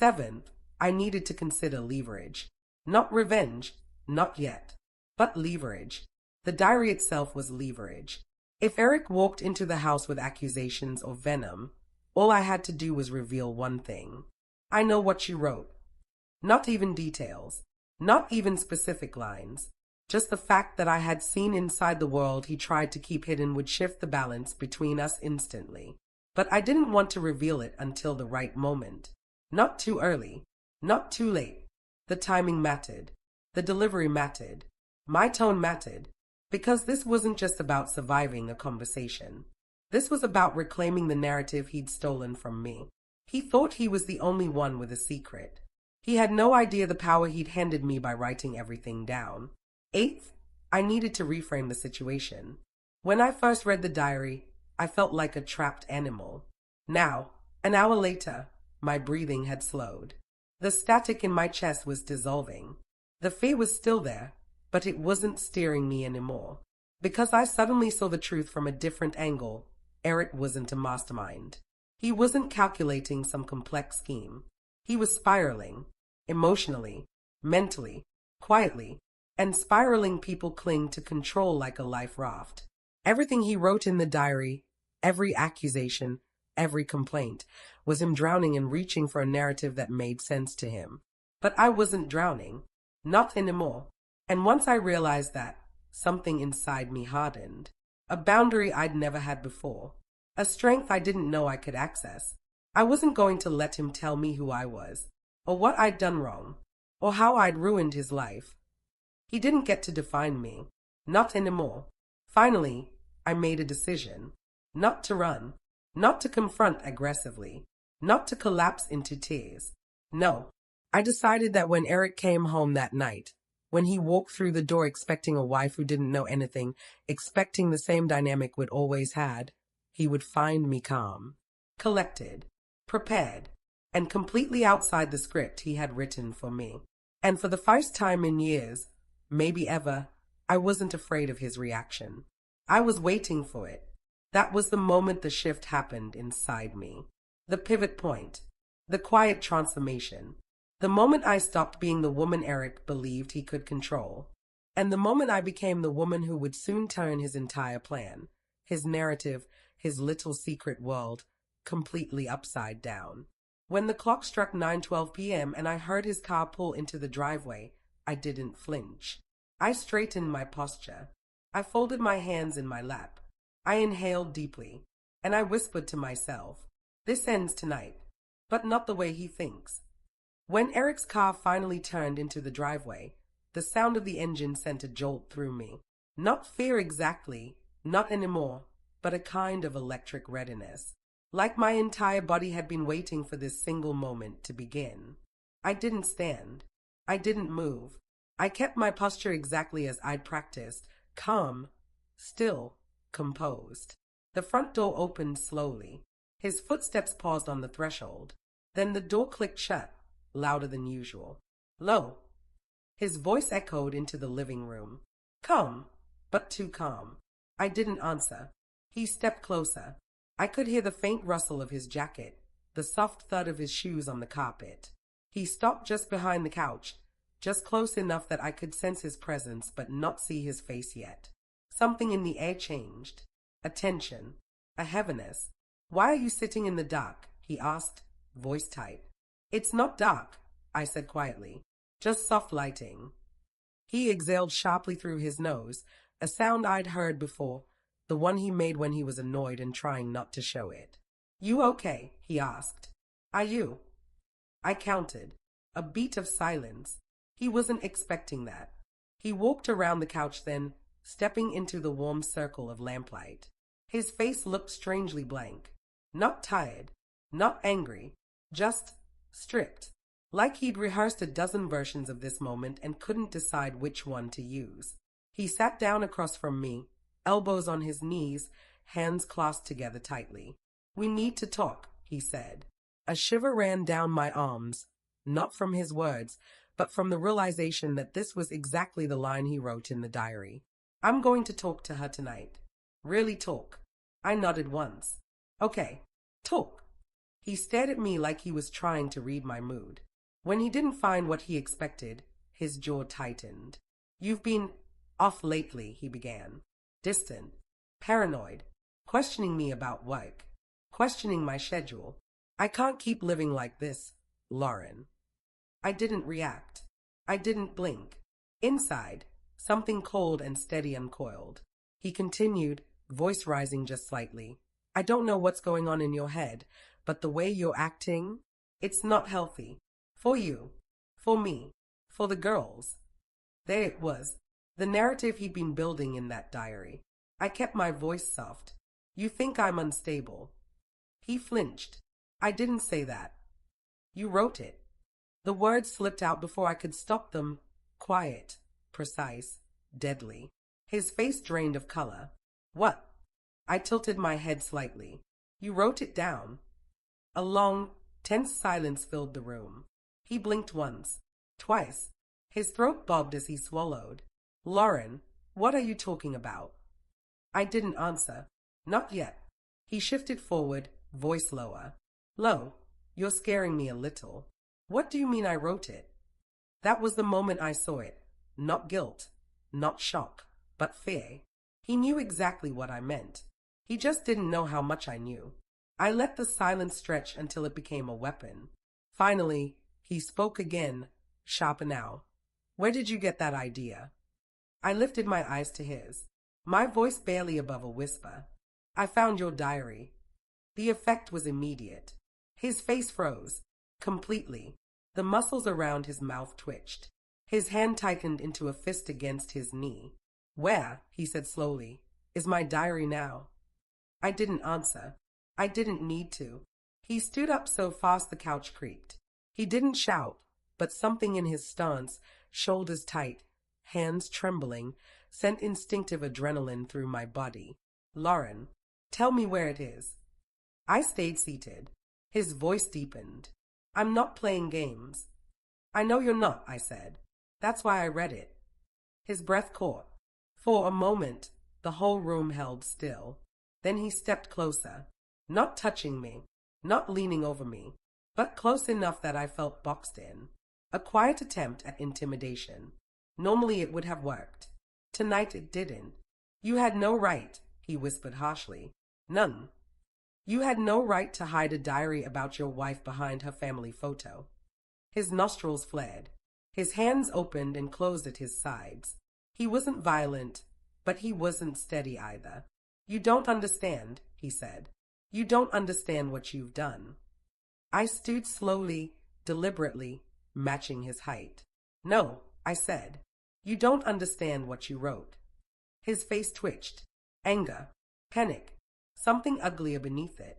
Speaker 1: 7th, I needed to consider leverage. Not revenge, not yet, but leverage. The diary itself was leverage. If Eric walked into the house with accusations or venom, all I had to do was reveal one thing. I know what you wrote. Not even details, not even specific lines. Just the fact that I had seen inside the world he tried to keep hidden would shift the balance between us instantly. But I didn't want to reveal it until the right moment. Not too early, not too late. The timing mattered. The delivery mattered. My tone mattered. Because this wasn't just about surviving a conversation. This was about reclaiming the narrative he'd stolen from me. He thought he was the only one with a secret. He had no idea the power he'd handed me by writing everything down. 8th, I needed to reframe the situation. When I first read the diary, I felt like a trapped animal. Now, an hour later, my breathing had slowed. The static in my chest was dissolving. The fear was still there, but it wasn't steering me anymore. Because I suddenly saw the truth from a different angle. Eric wasn't a mastermind. He wasn't calculating some complex scheme. He was spiraling, emotionally, mentally, quietly, and spiraling people cling to control like a life raft. Everything he wrote in the diary, every accusation, every complaint, was him drowning and reaching for a narrative that made sense to him. But I wasn't drowning. Not anymore. And once I realized that, something inside me hardened. A boundary I'd never had before. A strength I didn't know I could access. I wasn't going to let him tell me who I was, or what I'd done wrong, or how I'd ruined his life. He didn't get to define me. Not anymore. Finally, I made a decision. Not to run. Not to confront aggressively. Not to collapse into tears. No. I decided that when Eric came home that night, when he walked through the door expecting a wife who didn't know anything, expecting the same dynamic we'd always had, he would find me calm, collected, prepared, and completely outside the script he had written for me. And for the first time in years, maybe ever, I wasn't afraid of his reaction. I was waiting for it. That was the moment the shift happened inside me. The pivot point. The quiet transformation. The moment I stopped being the woman Eric believed he could control. And the moment I became the woman who would soon turn his entire plan, his narrative, his little secret world, completely upside down. When the clock struck 9:12 p.m. and I heard his car pull into the driveway, I didn't flinch. I straightened my posture. I folded my hands in my lap. I inhaled deeply, and I whispered to myself, "This ends tonight, but not the way he thinks." When Eric's car finally turned into the driveway, the sound of the engine sent a jolt through me. Not fear exactly, not anymore, but a kind of electric readiness. Like my entire body had been waiting for this single moment to begin. I didn't stand. I didn't move. I kept my posture exactly as I'd practiced, calm, still, composed. The front door opened slowly. His footsteps paused on the threshold. Then the door clicked shut, louder than usual. "Lo!" His voice echoed into the living room. Calm, but too calm. I didn't answer. He stepped closer. I could hear the faint rustle of his jacket, the soft thud of his shoes on the carpet. He stopped just behind the couch, just close enough that I could sense his presence but not see his face yet. Something in the air changed. A tension, a heaviness. "Why are you sitting in the dark?" he asked, voice tight. "It's not dark," I said quietly. "Just soft lighting." He exhaled sharply through his nose, a sound I'd heard before, the one he made when he was annoyed and trying not to show it. You okay? He asked. Are you? I counted. A beat of silence. He wasn't expecting that. He walked around the couch then, stepping into the warm circle of lamplight. His face looked strangely blank. Not tired, not angry, just stripped. Like he'd rehearsed a dozen versions of this moment and couldn't decide which one to use. He sat down across from me, elbows on his knees, hands clasped together tightly. We need to talk, he said. A shiver ran down my arms, not from his words, but from the realization that this was exactly the line he wrote in the diary. I'm going to talk to her tonight. Really talk. I nodded once. Okay, talk. He stared at me like he was trying to read my mood. When he didn't find what he expected, his jaw tightened. You've been off lately, he began. Distant, paranoid, questioning me about work, questioning my schedule. I can't keep living like this, Lauren. I didn't react. I didn't blink. Inside, something cold and steady uncoiled. He continued, voice rising just slightly. I don't know what's going on in your head, but the way you're acting, it's not healthy. For you, for me, for the girls. There it was, the narrative he'd been building in that diary. I kept my voice soft. You think I'm unstable. He flinched. I didn't say that. You wrote it. The words slipped out before I could stop them. Quiet, precise, deadly. His face drained of color. What? I tilted my head slightly. You wrote it down. A long, tense silence filled the room. He blinked once, twice. His throat bobbed as he swallowed. Lauren, what are you talking about? I didn't answer. Not yet. He shifted forward, voice lower. Lo, you're scaring me a little. What do you mean I wrote it? That was the moment I saw it. Not guilt, not shock, but fear. He knew exactly what I meant. He just didn't know how much I knew. I let the silence stretch until it became a weapon. Finally, he spoke again, sharper now. Where did you get that idea? I lifted my eyes to his, my voice barely above a whisper. I found your diary. The effect was immediate. His face froze, completely. The muscles around his mouth twitched. His hand tightened into a fist against his knee. Where, he said slowly, is my diary now? I didn't answer. I didn't need to. He stood up so fast the couch creaked. He didn't shout, but something in his stance, shoulders tight, hands trembling, sent instinctive adrenaline through my body. Lauren, tell me where it is. I stayed seated. His voice deepened. I'm not playing games. I know you're not, I said. That's why I read it. His breath caught. For a moment, the whole room held still. Then he stepped closer, not touching me, not leaning over me, but close enough that I felt boxed in. A quiet attempt at intimidation. Normally it would have worked. Tonight it didn't. You had no right, he whispered harshly. None. You had no right to hide a diary about your wife behind her family photo. His nostrils flared. His hands opened and closed at his sides. He wasn't violent, but he wasn't steady either. You don't understand, he said. You don't understand what you've done. I stood slowly, deliberately, matching his height. No, I said. You don't understand what you wrote. His face twitched. Anger, panic, something uglier beneath it.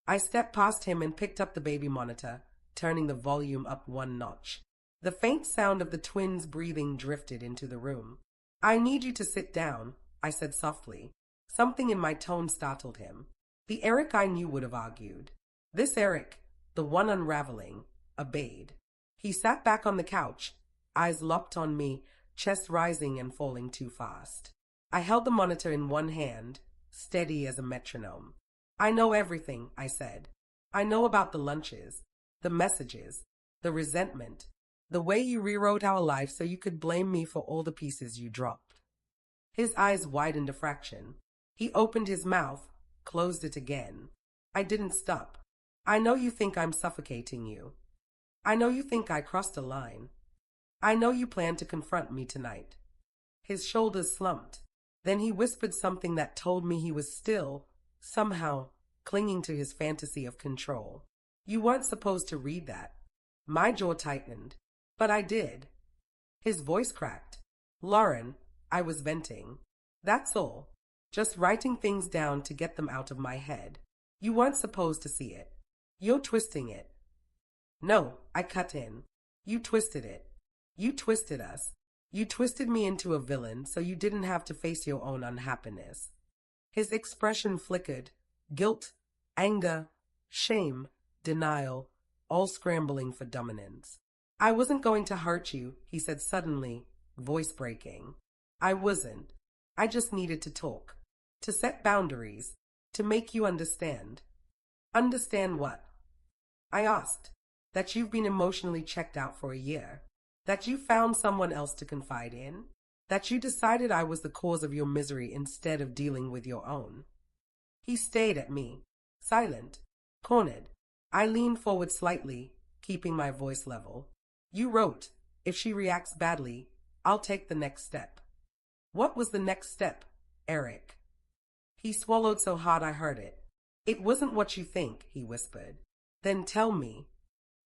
Speaker 1: I stepped past him and picked up the baby monitor, turning the volume up one notch. The faint sound of the twins' breathing drifted into the room. I need you to sit down, I said softly. Something in my tone startled him. The Eric I knew would have argued. This Eric, the one unraveling, obeyed. He sat back on the couch, eyes locked on me, chest rising and falling too fast. I held the monitor in one hand, steady as a metronome. I know everything, I said. I know about the lunches, the messages, the resentment, the way you rewrote our life so you could blame me for all the pieces you dropped. His eyes widened a fraction. He opened his mouth, closed it again. I didn't stop. I know you think I'm suffocating you. I know you think I crossed a line. I know you plan to confront me tonight. His shoulders slumped. Then he whispered something that told me he was still, somehow, clinging to his fantasy of control. You weren't supposed to read that. My jaw tightened. But I did. His voice cracked. Lauren, I was venting. That's all. Just writing things down to get them out of my head. You weren't supposed to see it. You're twisting it. No, I cut in. You twisted it. You twisted us. You twisted me into a villain so you didn't have to face your own unhappiness. His expression flickered. Guilt, anger, shame, denial, all scrambling for dominance. I wasn't going to hurt you, he said suddenly, voice breaking. I wasn't. I just needed to talk. To set boundaries. To make you understand. Understand what? I asked. That you've been emotionally checked out for a year. That you found someone else to confide in. That you decided I was the cause of your misery instead of dealing with your own. He stayed at me, silent, cornered. I leaned forward slightly, keeping my voice level. You wrote, if she reacts badly, I'll take the next step. What was the next step, Eric? He swallowed so hard I heard it. It wasn't what you think, he whispered. Then tell me.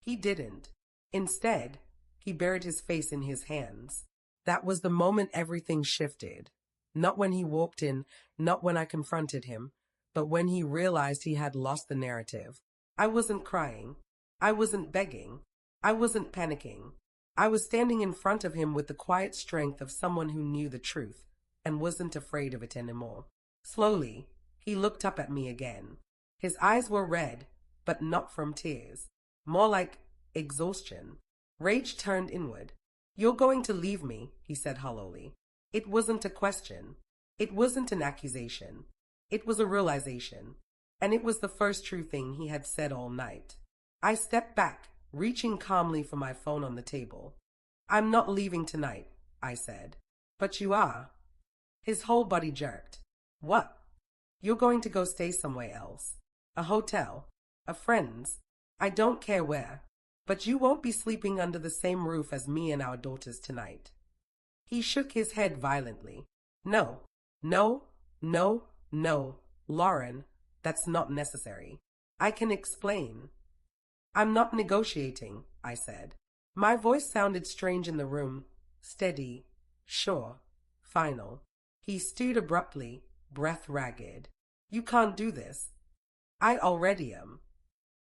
Speaker 1: He didn't. Instead, he buried his face in his hands. That was the moment everything shifted. Not when he walked in, not when I confronted him, but when he realized he had lost the narrative. I wasn't crying. I wasn't begging. I wasn't panicking. I was standing in front of him with the quiet strength of someone who knew the truth and wasn't afraid of it anymore. Slowly, he looked up at me again. His eyes were red, but not from tears. More like exhaustion. Rage turned inward. You're going to leave me, he said hollowly. It wasn't a question. It wasn't an accusation. It was a realization. And it was the first true thing he had said all night. I stepped back, reaching calmly for my phone on the table. I'm not leaving tonight, I said. But you are. His whole body jerked. What? You're going to go stay somewhere else. A hotel. A friend's. I don't care where. But you won't be sleeping under the same roof as me and our daughters tonight. He shook his head violently. No, no, no, no, Lauren, that's not necessary. I can explain. I'm not negotiating, I said. My voice sounded strange in the room, steady, sure, final. He stood abruptly, breath ragged. You can't do this. I already am.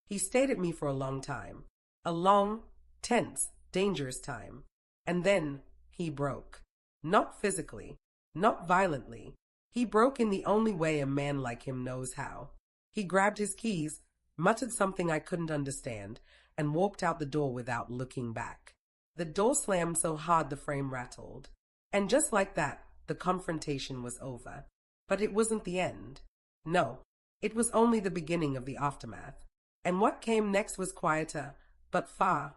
Speaker 1: He stared at me for a long time. A long, tense, dangerous time. And then he broke. Not physically, not violently. He broke in the only way a man like him knows how. He grabbed his keys, muttered something I couldn't understand, and walked out the door without looking back. The door slammed so hard the frame rattled. And just like that, the confrontation was over. But it wasn't the end. No, it was only the beginning of the aftermath. And what came next was quieter, but far,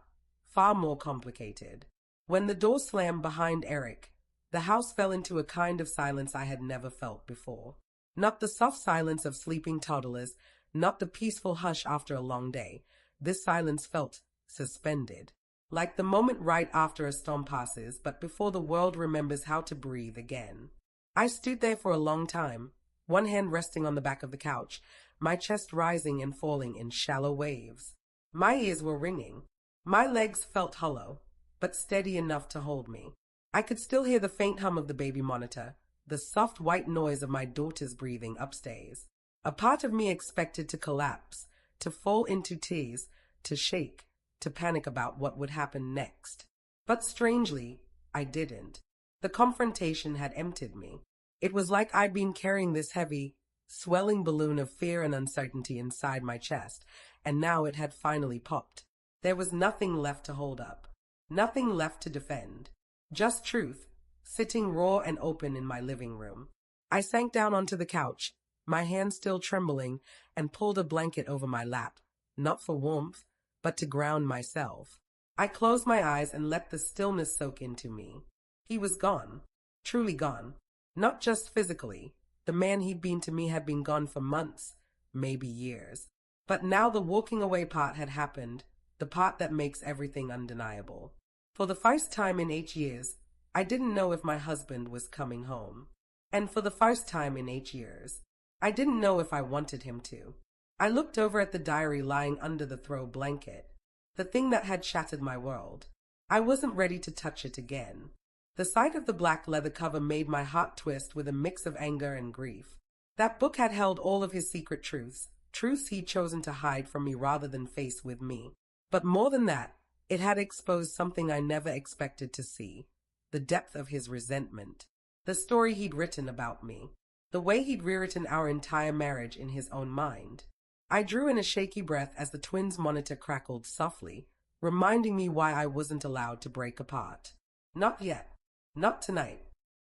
Speaker 1: far more complicated. When the door slammed behind Eric, the house fell into a kind of silence I had never felt before. Not the soft silence of sleeping toddlers, not the peaceful hush after a long day. This silence felt suspended, like the moment right after a storm passes, but before the world remembers how to breathe again. I stood there for a long time, one hand resting on the back of the couch, my chest rising and falling in shallow waves. My ears were ringing. My legs felt hollow, but steady enough to hold me. I could still hear the faint hum of the baby monitor, the soft white noise of my daughter's breathing upstairs. A part of me expected to collapse, to fall into tears, to shake, to panic about what would happen next. But strangely, I didn't. The confrontation had emptied me. It was like I'd been carrying this heavy, swelling balloon of fear and uncertainty inside my chest, and now it had finally popped. There was nothing left to hold up, nothing left to defend. Just truth, sitting raw and open in my living room. I sank down onto the couch, my hands still trembling, and pulled a blanket over my lap, not for warmth, but to ground myself. I closed my eyes and let the stillness soak into me. He was gone, truly gone. Not just physically. The man he'd been to me had been gone for months, maybe years. But now the walking away part had happened, the part that makes everything undeniable. For the first time in 8 years, I didn't know if my husband was coming home. And for the first time in 8 years, I didn't know if I wanted him to. I looked over at the diary lying under the throw blanket, the thing that had shattered my world. I wasn't ready to touch it again. The sight of the black leather cover made my heart twist with a mix of anger and grief. That book had held all of his secret truths, truths he'd chosen to hide from me rather than face with me. But more than that, it had exposed something I never expected to see: the depth of his resentment, the story he'd written about me, the way he'd rewritten our entire marriage in his own mind. I drew in a shaky breath as the twins' monitor crackled softly, reminding me why I wasn't allowed to break apart. Not yet. Not tonight.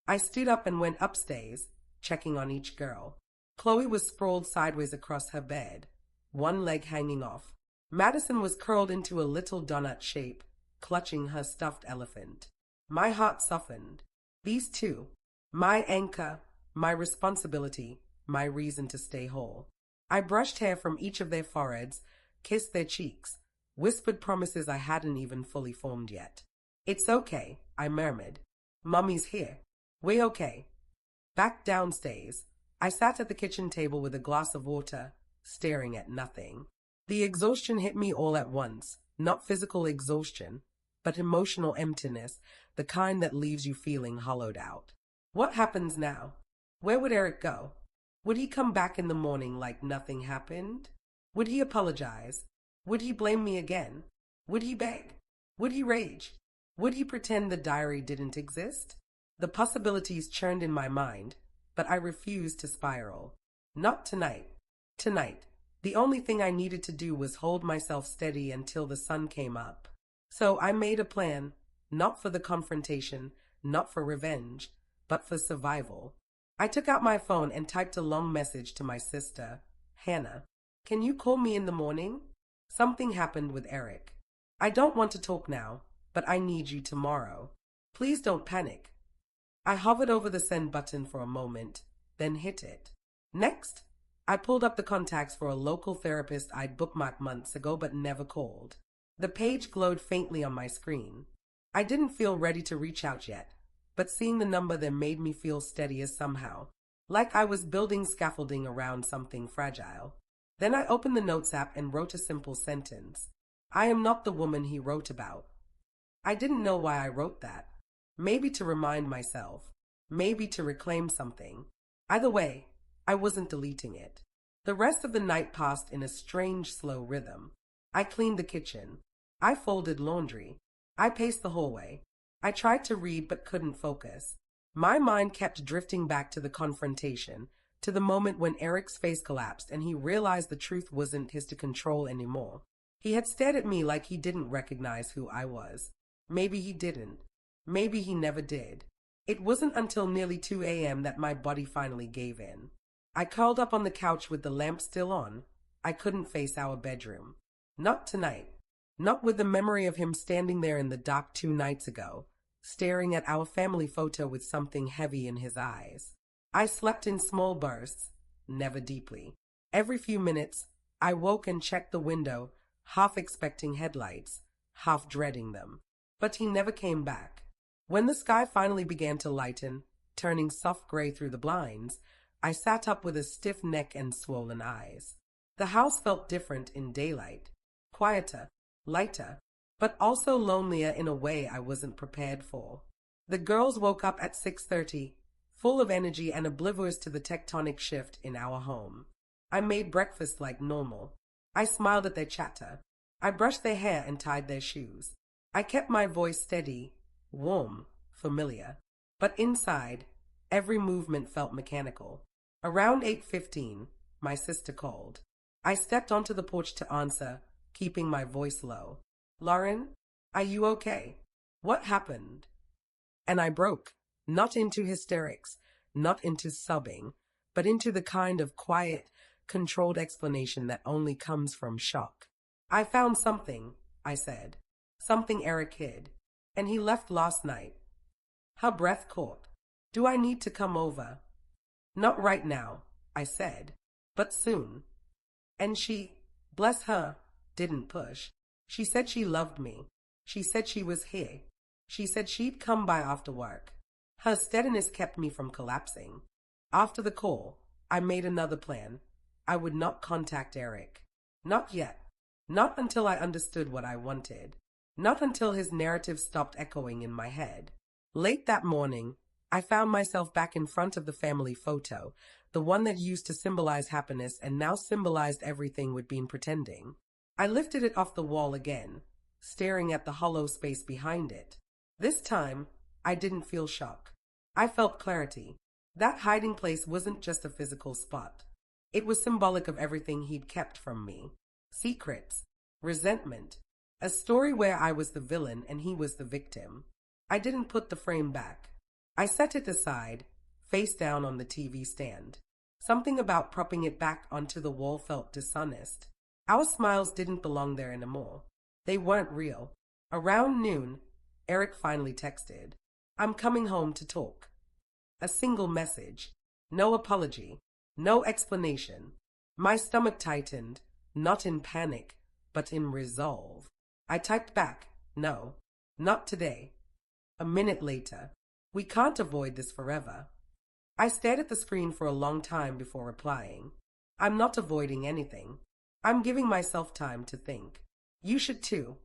Speaker 1: I stood up and went upstairs, checking on each girl. Chloe was sprawled sideways across her bed, one leg hanging off. Madison was curled into a little donut shape, clutching her stuffed elephant. My heart softened. These two, my anchor, my responsibility, my reason to stay whole. I brushed hair from each of their foreheads, kissed their cheeks, whispered promises I hadn't even fully formed yet. "It's okay," I murmured. "Mummy's here. We're okay." Back downstairs, I sat at the kitchen table with a glass of water, staring at nothing. The exhaustion hit me all at once. Not physical exhaustion, but emotional emptiness, the kind that leaves you feeling hollowed out. What happens now? Where would Eric go? Would he come back in the morning like nothing happened? Would he apologize? Would he blame me again? Would he beg? Would he rage? Would he pretend the diary didn't exist? The possibilities churned in my mind, but I refused to spiral. Not tonight. Tonight, the only thing I needed to do was hold myself steady until the sun came up. So I made a plan, not for the confrontation, not for revenge, but for survival. I took out my phone and typed a long message to my sister, Hannah. "Can you call me in the morning? Something happened with Eric. I don't want to talk now, but I need you tomorrow. Please don't panic." I hovered over the send button for a moment, then hit it. Next, I pulled up the contacts for a local therapist I'd bookmarked months ago but never called. The page glowed faintly on my screen. I didn't feel ready to reach out yet, but seeing the number there made me feel steadier somehow, like I was building scaffolding around something fragile. Then I opened the Notes app and wrote a simple sentence. "I am not the woman he wrote about." I didn't know why I wrote that. Maybe to remind myself. Maybe to reclaim something. Either way, I wasn't deleting it. The rest of the night passed in a strange, slow rhythm. I cleaned the kitchen. I folded laundry. I paced the hallway. I tried to read but couldn't focus. My mind kept drifting back to the confrontation, to the moment when Eric's face collapsed and he realized the truth wasn't his to control anymore. He had stared at me like he didn't recognize who I was. Maybe he didn't. Maybe he never did. It wasn't until nearly 2 a.m. that my body finally gave in. I curled up on the couch with the lamp still on. I couldn't face our bedroom. Not tonight. Not with the memory of him standing there in the dock 2 nights ago, staring at our family photo with something heavy in his eyes. I slept in small bursts, never deeply. Every few minutes, I woke and checked the window, half expecting headlights, half dreading them. But he never came back. When the sky finally began to lighten, turning soft gray through the blinds, I sat up with a stiff neck and swollen eyes. The house felt different in daylight, quieter, lighter, but also lonelier in a way I wasn't prepared for. The girls woke up at 6:30, full of energy and oblivious to the tectonic shift in our home. I made breakfast like normal. I smiled at their chatter. I brushed their hair and tied their shoes. I kept my voice steady, warm, familiar. But inside, every movement felt mechanical. Around 8:15, my sister called. I stepped onto the porch to answer, keeping my voice low. "Lauren, are you okay? What happened?" And I broke, not into hysterics, not into sobbing, but into the kind of quiet, controlled explanation that only comes from shock. "I found something," I said. "Something Eric hid. And he left last night." Her breath caught. "Do I need to come over?" "Not right now," I said, "but soon." And she, bless her, didn't push. She said she loved me. She said she was here. She said she'd come by after work. Her steadiness kept me from collapsing. After the call, I made another plan. I would not contact Eric. Not yet. Not until I understood what I wanted. Not until his narrative stopped echoing in my head. Late that morning, I found myself back in front of the family photo, the one that used to symbolize happiness and now symbolized everything we'd been pretending. I lifted it off the wall again, staring at the hollow space behind it. This time, I didn't feel shock. I felt clarity. That hiding place wasn't just a physical spot. It was symbolic of everything he'd kept from me. Secrets, resentment, a story where I was the villain and he was the victim. I didn't put the frame back. I set it aside, face down on the TV stand. Something about propping it back onto the wall felt dishonest. Our smiles didn't belong there anymore. They weren't real. Around noon, Eric finally texted, "I'm coming home to talk." A single message. No apology. No explanation. My stomach tightened, not in panic, but in resolve. I typed back, "No, not today." A minute later, "We can't avoid this forever." I stared at the screen for a long time before replying. "I'm not avoiding anything. I'm giving myself time to think. You should too."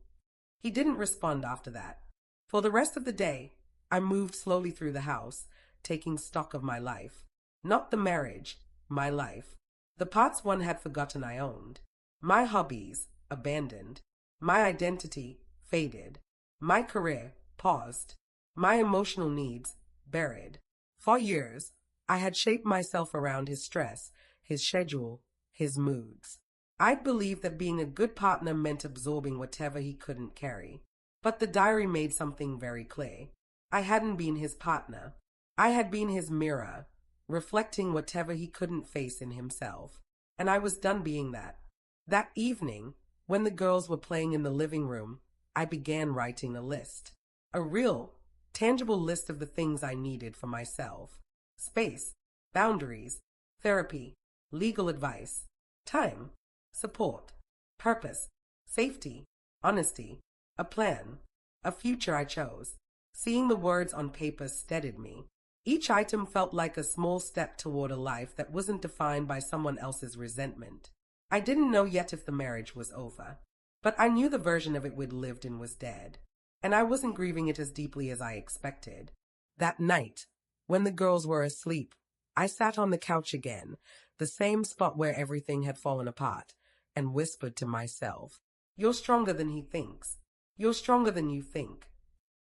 Speaker 1: He didn't respond after that. For the rest of the day, I moved slowly through the house, taking stock of my life. Not the marriage, my life. The parts one had forgotten I owned. My hobbies, abandoned. My identity, faded. My career, paused. My emotional needs, buried. For years, I had shaped myself around his stress, his schedule, his moods. I'd believed that being a good partner meant absorbing whatever he couldn't carry. But the diary made something very clear. I hadn't been his partner. I had been his mirror, reflecting whatever he couldn't face in himself. And I was done being that. That evening, when the girls were playing in the living room, I began writing a list. A real, tangible list of the things I needed for myself. Space, boundaries, therapy, legal advice, time, support, purpose, safety, honesty, a plan, a future I chose. Seeing the words on paper steadied me. Each item felt like a small step toward a life that wasn't defined by someone else's resentment. I didn't know yet if the marriage was over, but I knew the version of it we'd lived in was dead, and I wasn't grieving it as deeply as I expected. That night, when the girls were asleep, I sat on the couch again, the same spot where everything had fallen apart, and whispered to myself, "You're stronger than he thinks. You're stronger than you think."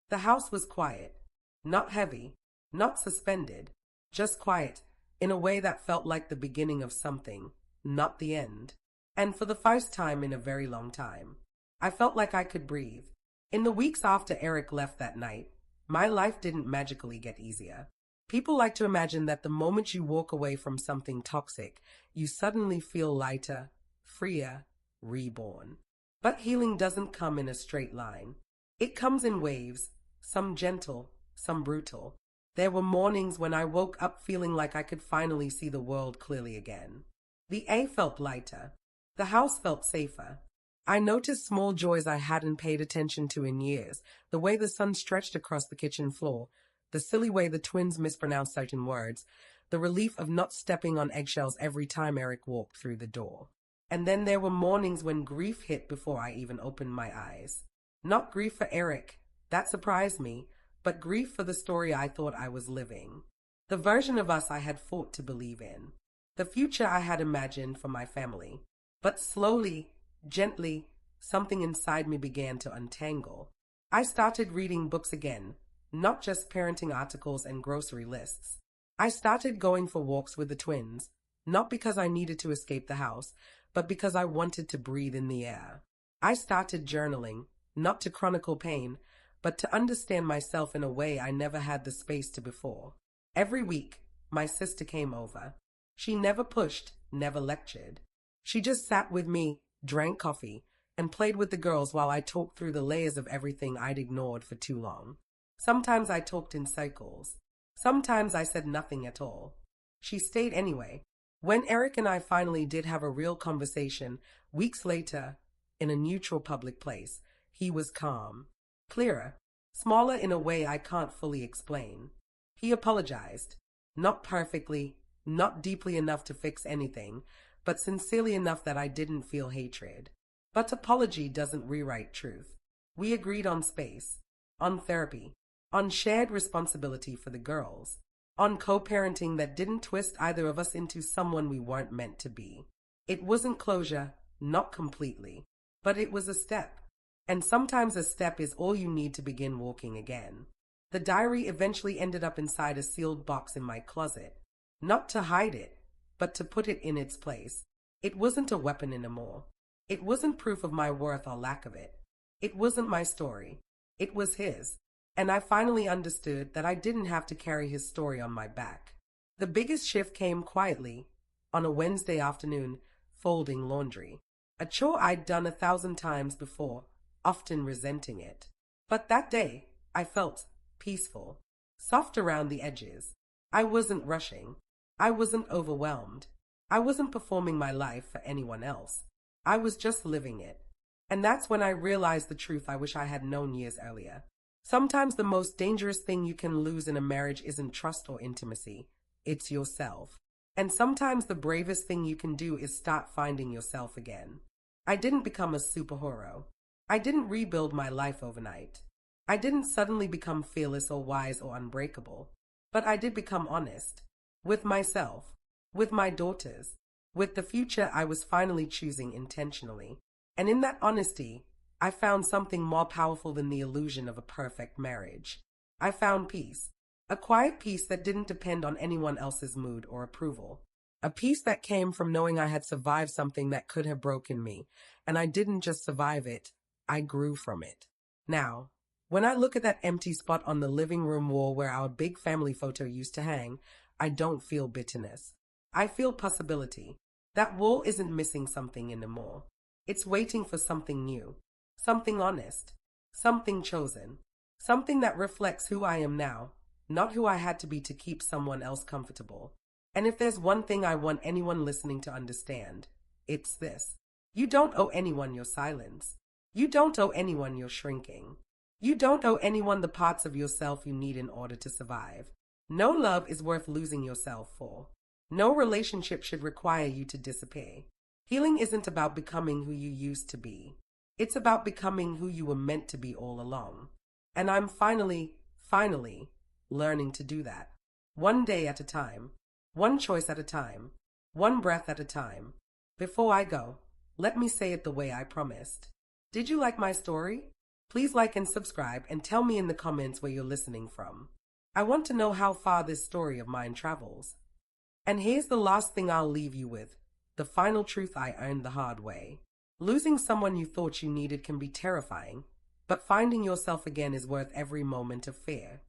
Speaker 1: The house was quiet, not heavy, not suspended, just quiet, in a way that felt like the beginning of something, not the end. And for the first time in a very long time, I felt like I could breathe. In the weeks after Eric left that night, my life didn't magically get easier. People like to imagine that the moment you walk away from something toxic, you suddenly feel lighter, freer, reborn. But healing doesn't come in a straight line. It comes in waves, some gentle, some brutal. There were mornings when I woke up feeling like I could finally see the world clearly again. The air felt lighter. The house felt safer. I noticed small joys I hadn't paid attention to in years, the way the sun stretched across the kitchen floor, the silly way the twins mispronounced certain words, the relief of not stepping on eggshells every time Eric walked through the door. And then there were mornings when grief hit before I even opened my eyes. Not grief for Eric, that surprised me, but grief for the story I thought I was living. The version of us I had fought to believe in. The future I had imagined for my family. But slowly, gently, something inside me began to untangle. I started reading books again, not just parenting articles and grocery lists. I started going for walks with the twins, not because I needed to escape the house, but because I wanted to breathe in the air. I started journaling, not to chronicle pain, but to understand myself in a way I never had the space to before. Every week, my sister came over. She never pushed, never lectured. She just sat with me, drank coffee, and played with the girls while I talked through the layers of everything I'd ignored for too long. Sometimes I talked in circles. Sometimes I said nothing at all. She stayed anyway. When Eric and I finally did have a real conversation, weeks later, in a neutral public place, he was calm. Clearer, smaller in a way I can't fully explain. He apologized. Not perfectly, not deeply enough to fix anything, but sincerely enough that I didn't feel hatred. But apology doesn't rewrite truth. We agreed on space, on therapy, on shared responsibility for the girls, on co-parenting that didn't twist either of us into someone we weren't meant to be. It wasn't closure, not completely, but it was a step. And sometimes a step is all you need to begin walking again. The diary eventually ended up inside a sealed box in my closet, not to hide it, but to put it in its place. It wasn't a weapon anymore. It wasn't proof of my worth or lack of it. It wasn't my story. It was his. And I finally understood that I didn't have to carry his story on my back. The biggest shift came quietly, on a Wednesday afternoon, folding laundry. A chore I'd done 1,000 times before, often resenting it. But that day, I felt peaceful, soft around the edges. I wasn't rushing. I wasn't overwhelmed. I wasn't performing my life for anyone else. I was just living it. And that's when I realized the truth I wish I had known years earlier. Sometimes the most dangerous thing you can lose in a marriage isn't trust or intimacy. It's yourself. And sometimes the bravest thing you can do is start finding yourself again. I didn't become a superhero. I didn't rebuild my life overnight. I didn't suddenly become fearless or wise or unbreakable. But I did become honest. With myself. With my daughters. With the future I was finally choosing intentionally. And in that honesty, I found something more powerful than the illusion of a perfect marriage. I found peace. A quiet peace that didn't depend on anyone else's mood or approval. A peace that came from knowing I had survived something that could have broken me. And I didn't just survive it, I grew from it. Now, when I look at that empty spot on the living room wall where our big family photo used to hang, I don't feel bitterness. I feel possibility. That wall isn't missing something anymore. It's waiting for something new. Something honest, something chosen, something that reflects who I am now, not who I had to be to keep someone else comfortable. And if there's one thing I want anyone listening to understand, it's this. You don't owe anyone your silence. You don't owe anyone your shrinking. You don't owe anyone the parts of yourself you need in order to survive. No love is worth losing yourself for. No relationship should require you to disappear. Healing isn't about becoming who you used to be. It's about becoming who you were meant to be all along. And I'm finally learning to do that. One day at a time. One choice at a time. One breath at a time. Before I go, let me say it the way I promised. Did you like my story? Please like and subscribe and tell me in the comments where you're listening from. I want to know how far this story of mine travels. And here's the last thing I'll leave you with. The final truth I earned the hard way. Losing someone you thought you needed can be terrifying, but finding yourself again is worth every moment of fear.